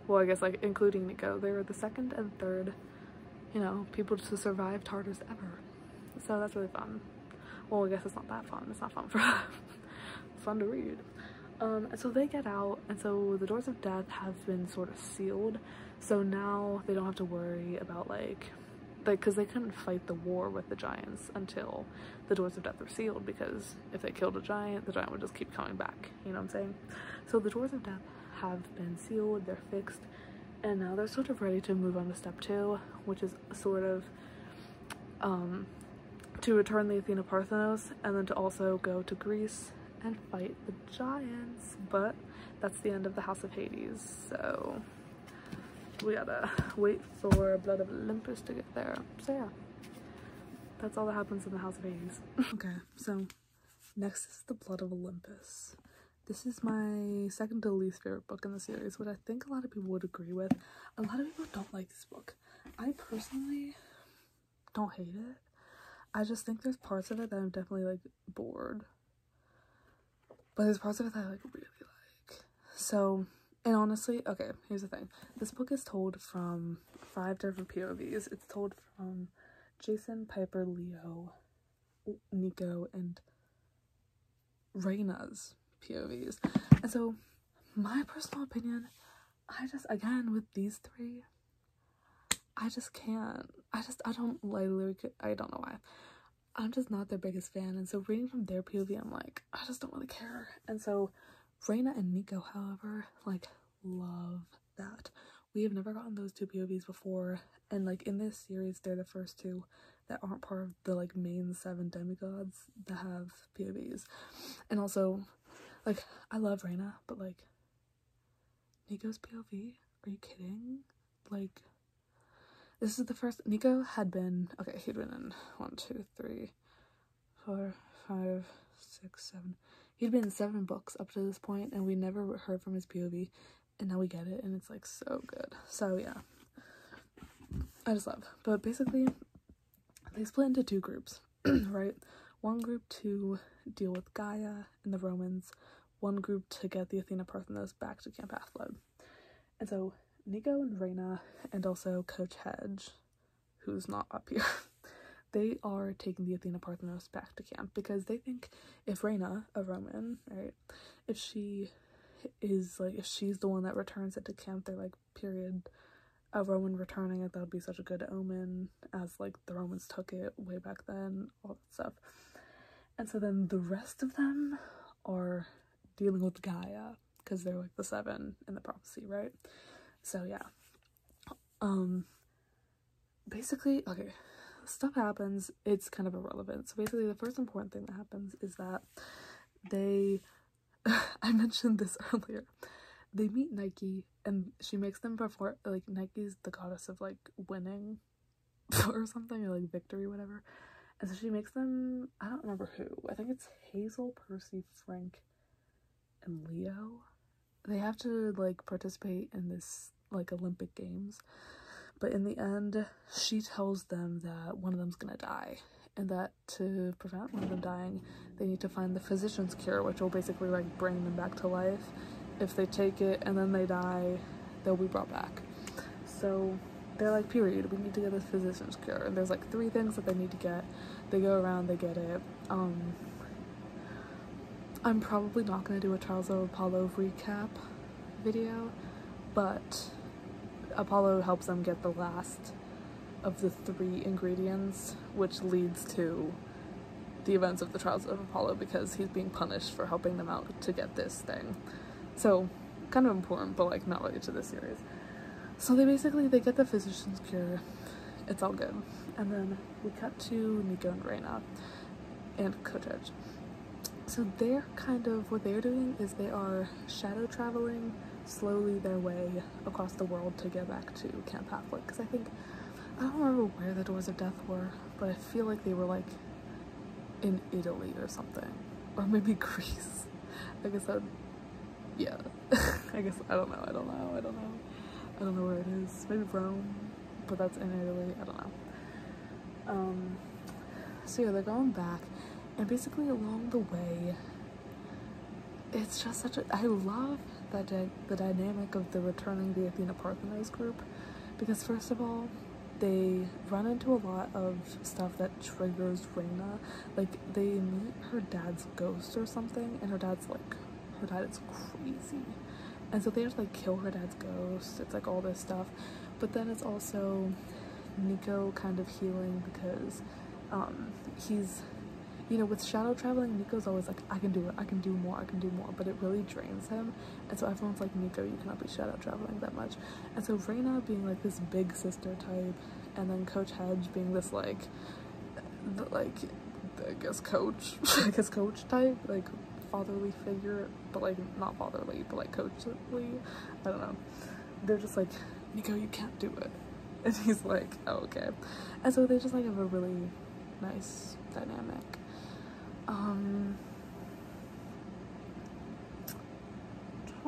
well, I guess like including Nico, they were the second and third, people to survive Tartarus ever. So that's really fun. Well, I guess it's not that fun. It's not fun for them. It's fun to read. And so they get out, and so the doors of death have been sort of sealed. So now they don't have to worry about like because they couldn't fight the war with the giants until the doors of death were sealed, because if they killed a giant, the giant would just keep coming back, you know what I'm saying? So the doors of death have been sealed, they're fixed, and now they're sort of ready to move on to step 2, which is sort of to return the Athena'S, and then to also go to Greece and fight the giants. But that's the end of the House of Hades, so we gotta wait for Blood of Olympus to get there. So yeah, that's all that happens in the House of Hades. Okay, so next is the Blood of Olympus. This is my second to least favorite book in the series, which I think a lot of people would agree with. A lot of people don't like this book. I personally don't hate it. I just think there's parts of it that I'm definitely like bored, but there's parts of it that I like really like. So, and honestly, okay, here's the thing. This book is told from 5 different POVs. It's told from Jason, Piper, Leo, Nico, and Raina's POVs. And so, my personal opinion, again, with these 3, I just can't. I don't know why. I'm just not their biggest fan. And so, reading from their POV, I'm like, I just don't really care. And so, Raina and Nico, however, like, love that. We have never gotten those 2 POVs before, and like in this series they're the first 2 that aren't part of the like main 7 demigods that have POVs. And like I love Raina, but like Nico's POV, are you kidding? Like this is the first. Nico had been he'd been in 1, 2, 3, 4, 5, 6, 7. He'd been in 7 books up to this point, and we never heard from his POV, and now we get it, and it's like so good. So yeah, I just love. But basically, they split into 2 groups, right? One group to deal with Gaia and the Romans, one group to get the Athena'S back to Camp Half-Blood. And so Nico and Raina, and also Coach Hedge, who's not up here, they are taking the Athena'S back to camp, because they think if Raina, a Roman, right, if she's the one that returns it to camp, they're like, period, a Roman returning it, that would be such a good omen, as like the Romans took it way back then, all that stuff. And so then the rest of them are dealing with Gaia, because they're like the 7 in the prophecy, right? So yeah, basically, okay, stuff happens, it's kind of irrelevant. So basically the first important thing that happens is that I mentioned this earlier, they meet Nike, and she makes them perform, like, Nike's the goddess of like winning or something, or like victory, whatever. And so she makes them, I don't remember who, I think it's Hazel, Percy, Frank, and Leo. They have to like participate in this like Olympic Games, but in the end she tells them that one of them's gonna die, and that to prevent one of them dying, they need to find the physician's cure, which will basically like bring them back to life. If they take it and then they die, they'll be brought back. So they're like, period, we need to get this physician's cure. And there's like 3 things that they need to get. They go around, they get it. I'm probably not going to do a Trials of Apollo recap video, but Apollo helps them get the last of the 3 ingredients, which leads to the events of the Trials of Apollo, because he's being punished for helping them out to get this thing. So, kind of important, but like not related to this series. So they get the physician's cure. It's all good. And then we cut to Nico and Reina and Coach Edge. So they're what they're doing is they are shadow traveling slowly their way across the world to get back to Camp Half-Blood. Because I don't remember where the Doors of Death were, but I feel like they were like in Italy or something. Or maybe Greece. I guess yeah. I don't know where it is. Maybe Rome, but that's in Italy. I don't know. So yeah, they're going back. And basically along the way, it's just I love the dynamic of the returning the Athena'S group, because first of all, they run into a lot of stuff that triggers Reina. Like, they meet her dad's ghost or something, and her dad is crazy. And so they have to like kill her dad's ghost. It's like all this stuff. But then it's also Nico kind of healing, because he's, you know, with shadow traveling, Nico's always like, I can do it, I can do more, but it really drains him. And so everyone's like, Nico, you cannot be shadow traveling that much. And so Reina being like this big sister type, and then Coach Hedge being this like I guess coach type, like fatherly figure, but like not fatherly, but like coachly. I don't know. They're just like, Nico, you can't do it. And he's like, oh, okay. And so they just like have a really nice dynamic. Trying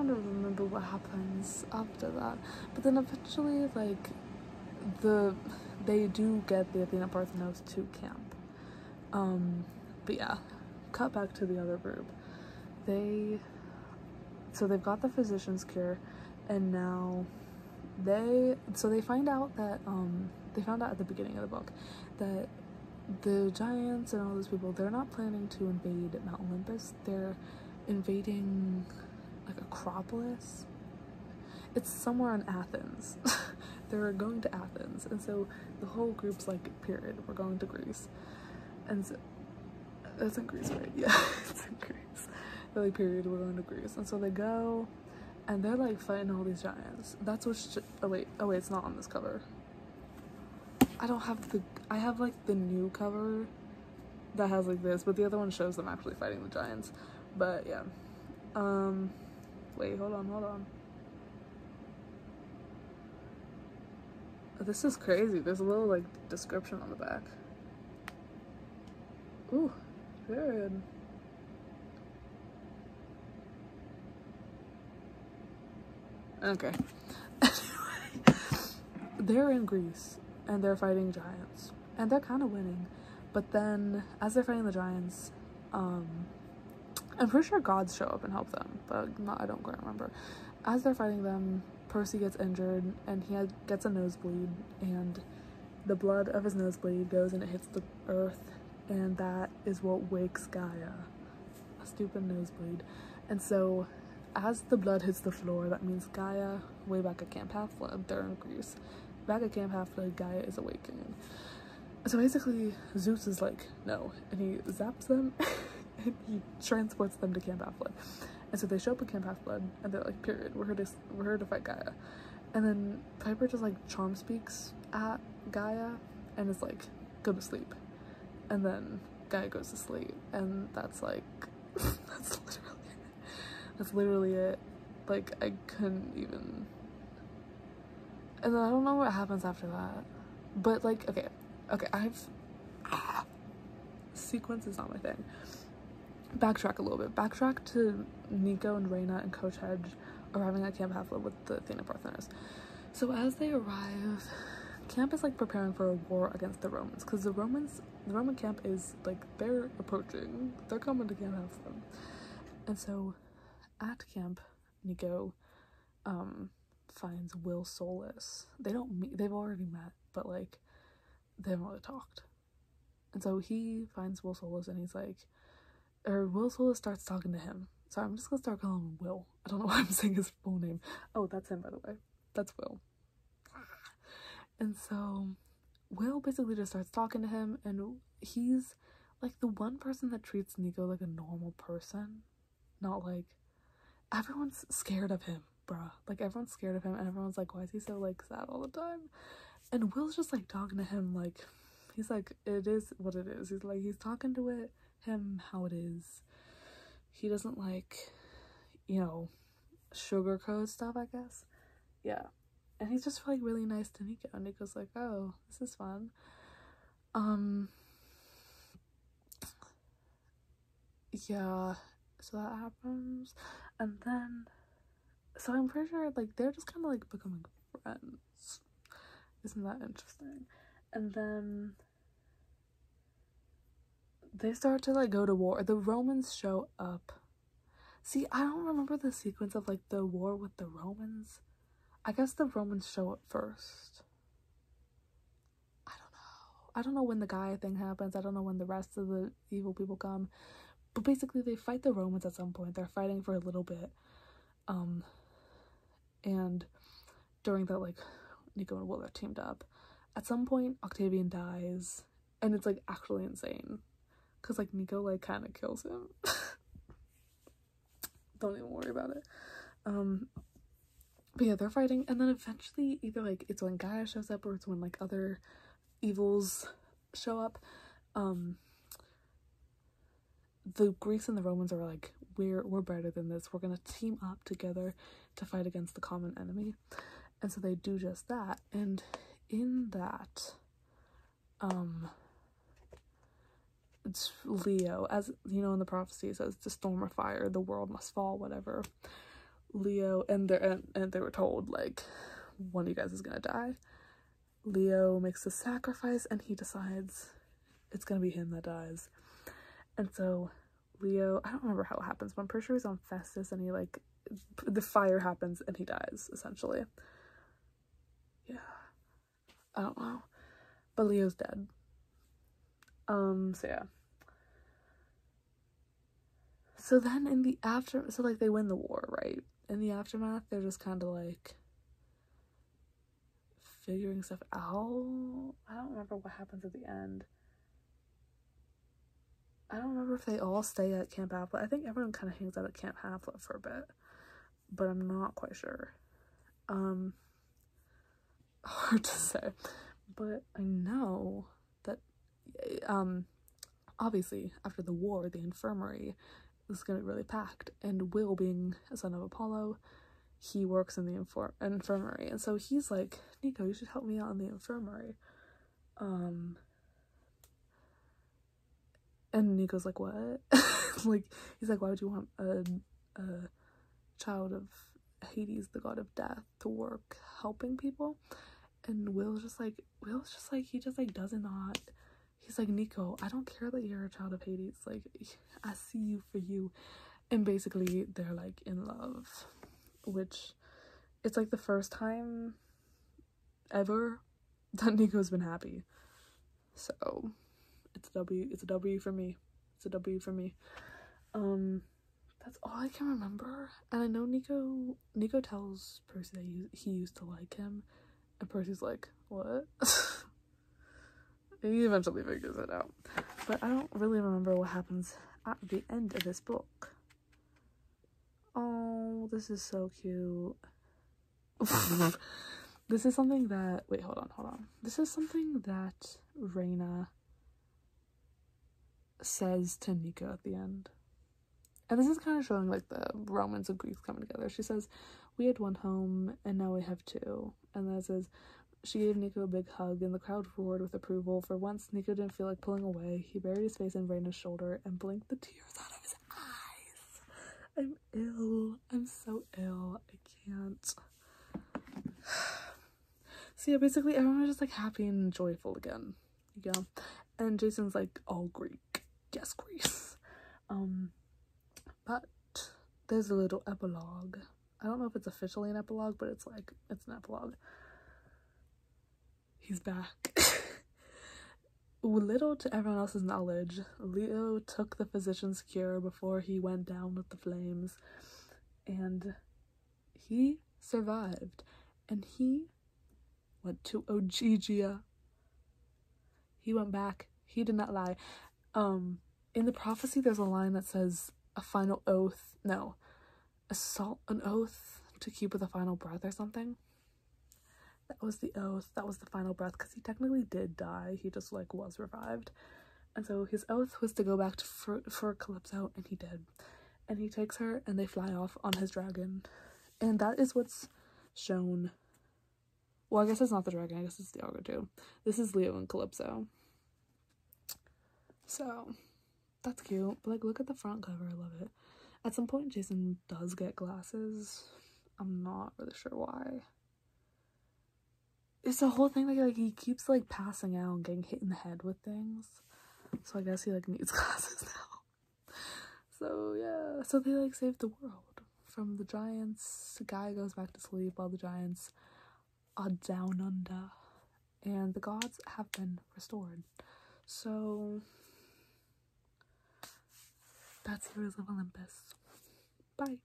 to remember what happens after that, but then eventually like they do get the Athena'S to camp. But yeah, cut back to the other group. They've got the physician's cure, and now they find out that they found out at the beginning of the book that the giants and all those people, they're not planning to invade Mount Olympus. They're invading like Acropolis. It's somewhere in Athens. They're going to Athens, and so the whole group's like, period, we're going to Greece. And so that's in Greece, right? Yeah, it's in Greece. They're like, period, we're going to Greece. And so they go, and they're like fighting all these giants. That's what oh wait, it's not on this cover. I have like the new cover that has like this, but the other one shows them actually fighting the giants. But yeah. Wait, hold on. This is crazy. There's a little like description on the back. Ooh, good. Okay. Anyway, they're in Greece and they're fighting giants, and they're kind of winning. But then, as they're fighting the giants, I'm pretty sure gods show up and help them, but I don't quite remember. As they're fighting them, Percy gets injured, and he gets a nosebleed, and the blood of his nosebleed goes and it hits the earth, and that is what wakes Gaia. A stupid nosebleed. And so, as the blood hits the floor, that means Gaia, way back at Camp Half-Blood, they're in Greece. Back at Camp Half-Blood, Gaia is awakening. So basically, Zeus is like, no, and he zaps them, and he transports them to Camp Half-Blood. And so they show up at Camp Half-Blood, and they're like, period, we're here to fight Gaia. And then Piper just like charm speaks at Gaia, and is like, go to sleep. And then Gaia goes to sleep, and that's like, that's literally it. Like, I couldn't even. And then I don't know what happens after that. But like, okay, sequence is not my thing. Backtrack a little bit. Backtrack to Nico and Reina and Coach Hedge arriving at Camp Half-Blood with the Athena'S. So as they arrive, camp is like preparing for a war against the Romans, because the Roman camp is like, they're approaching. They're coming to Camp Half-Blood. And so at camp, Nico finds Will Solus. They don't meet, they've already met, but like they haven't really talked. And so he finds Will Solus and he's like, or Will Solus starts talking to him. So I'm just gonna start calling him Will. I don't know why I'm saying his full name. Oh, that's him, by the way. That's Will. And so Will basically just starts talking to him, and he's like the one person that treats Nico like a normal person. Not like, everyone's scared of him, bruh. Like, everyone's scared of him, and everyone's like, why is he so like sad all the time? And Will's just like talking to him like, he's like, it is what it is. He's like, he's talking to him how it is. He doesn't like, you know, sugarcoat stuff, I guess. Yeah. And he's just like really nice to Nico. And Nico's like, oh, this is fun. Yeah, so that happens. And then, so I'm pretty sure like they're just kind of like becoming friends. Isn't that interesting? And then they start to like go to war. The Romans show up. See, I don't remember the sequence of like the war with the Romans. I guess the Romans show up first. I don't know when the Gaia thing happens. I don't know when the rest of the evil people come. But basically they fight the Romans at some point. They're fighting for a little bit. And during that, like, Nico and Will are teamed up. At some point, Octavian dies. And it's like actually insane. Because like Nico like kind of kills him. Don't even worry about it. But yeah, they're fighting, and then eventually either like it's when Gaia shows up or it's when like other evils show up. The Greeks and the Romans are like, we're better than this. We're gonna team up together to fight against the common enemy. And so they do just that. And in that, it's Leo, as you know in the prophecy, it says the storm of fire, the world must fall, whatever. Leo, and they were told like, one of you guys is gonna die. Leo makes a sacrifice and he decides it's gonna be him that dies. And so Leo, I don't remember how it happens, but I'm pretty sure he's on Festus and he like, the fire happens and he dies, essentially. Yeah. I don't know. But Leo's dead. So yeah. So then in the so like they win the war, right? In the aftermath, they're just kind of like figuring stuff out. I don't remember what happens at the end. I don't remember if they all stay at Camp Half-Life. I think everyone kind of hangs out at Camp Half-Life for a bit, but I'm not quite sure. Hard to say, but I know that obviously after the war, the infirmary is gonna be really packed, and Will, being a son of Apollo, he works in the infirmary, and so he's like, Nico, you should help me out in the infirmary. And Nico's like, what? Like, he's like, why would you want a child of Hades, the god of death, to work helping people? And Will's just like, he just like does not. He's like, Nico, I don't care that you're a child of Hades. Like, I see you for you. And basically, they're like in love, which it's like the first time ever that Nico's been happy. So it's a W. It's a W for me. It's a W for me. That's all I can remember. And I know Nico tells Percy that he used to like him, and Percy's like, what? And he eventually figures it out. But I don't really remember what happens at the end of this book. Oh, this is so cute. This is something that, wait, hold on. This is something that Reina says to Nico at the end. And this is kind of showing like the Romans and Greeks coming together. She says, we had one home and now we have two. And then it says, she gave Nico a big hug and the crowd roared with approval. For once, Nico didn't feel like pulling away. He buried his face in Reina's shoulder and blinked the tears out of his eyes. I'm ill. I'm so ill. I can't. So yeah, basically everyone was just like happy and joyful again. You know? And Jason's like all Greek. Yes, Greece. But there's a little epilogue I don't know if it's officially an epilogue, but it's like, it's an epilogue. He's back. Little to everyone else's knowledge, Leo took the physician's cure before he went down with the flames, and he survived, and he went to Ogygia. He went back. He did not lie. In the prophecy, there's a line that says a final oath, no, an oath to keep with a final breath or something. That was the oath, that was the final breath, because he technically did die. He just like was revived, and so his oath was to go back to for Calypso, and he did. And he takes her and they fly off on his dragon, and that is what's shown. Well, I guess it's not the dragon, I guess it's the auger too. This is Leo and Calypso, so that's cute. But like, look at the front cover, I love it. At some point Jason does get glasses. I'm not really sure why. It's the whole thing that like he keeps like passing out and getting hit in the head with things, so I guess he like needs glasses now. So yeah, so they like save the world from the giants. Gaia goes back to sleep while the giants are down under, and the gods have been restored. So that's Heroes of Olympus. Bye.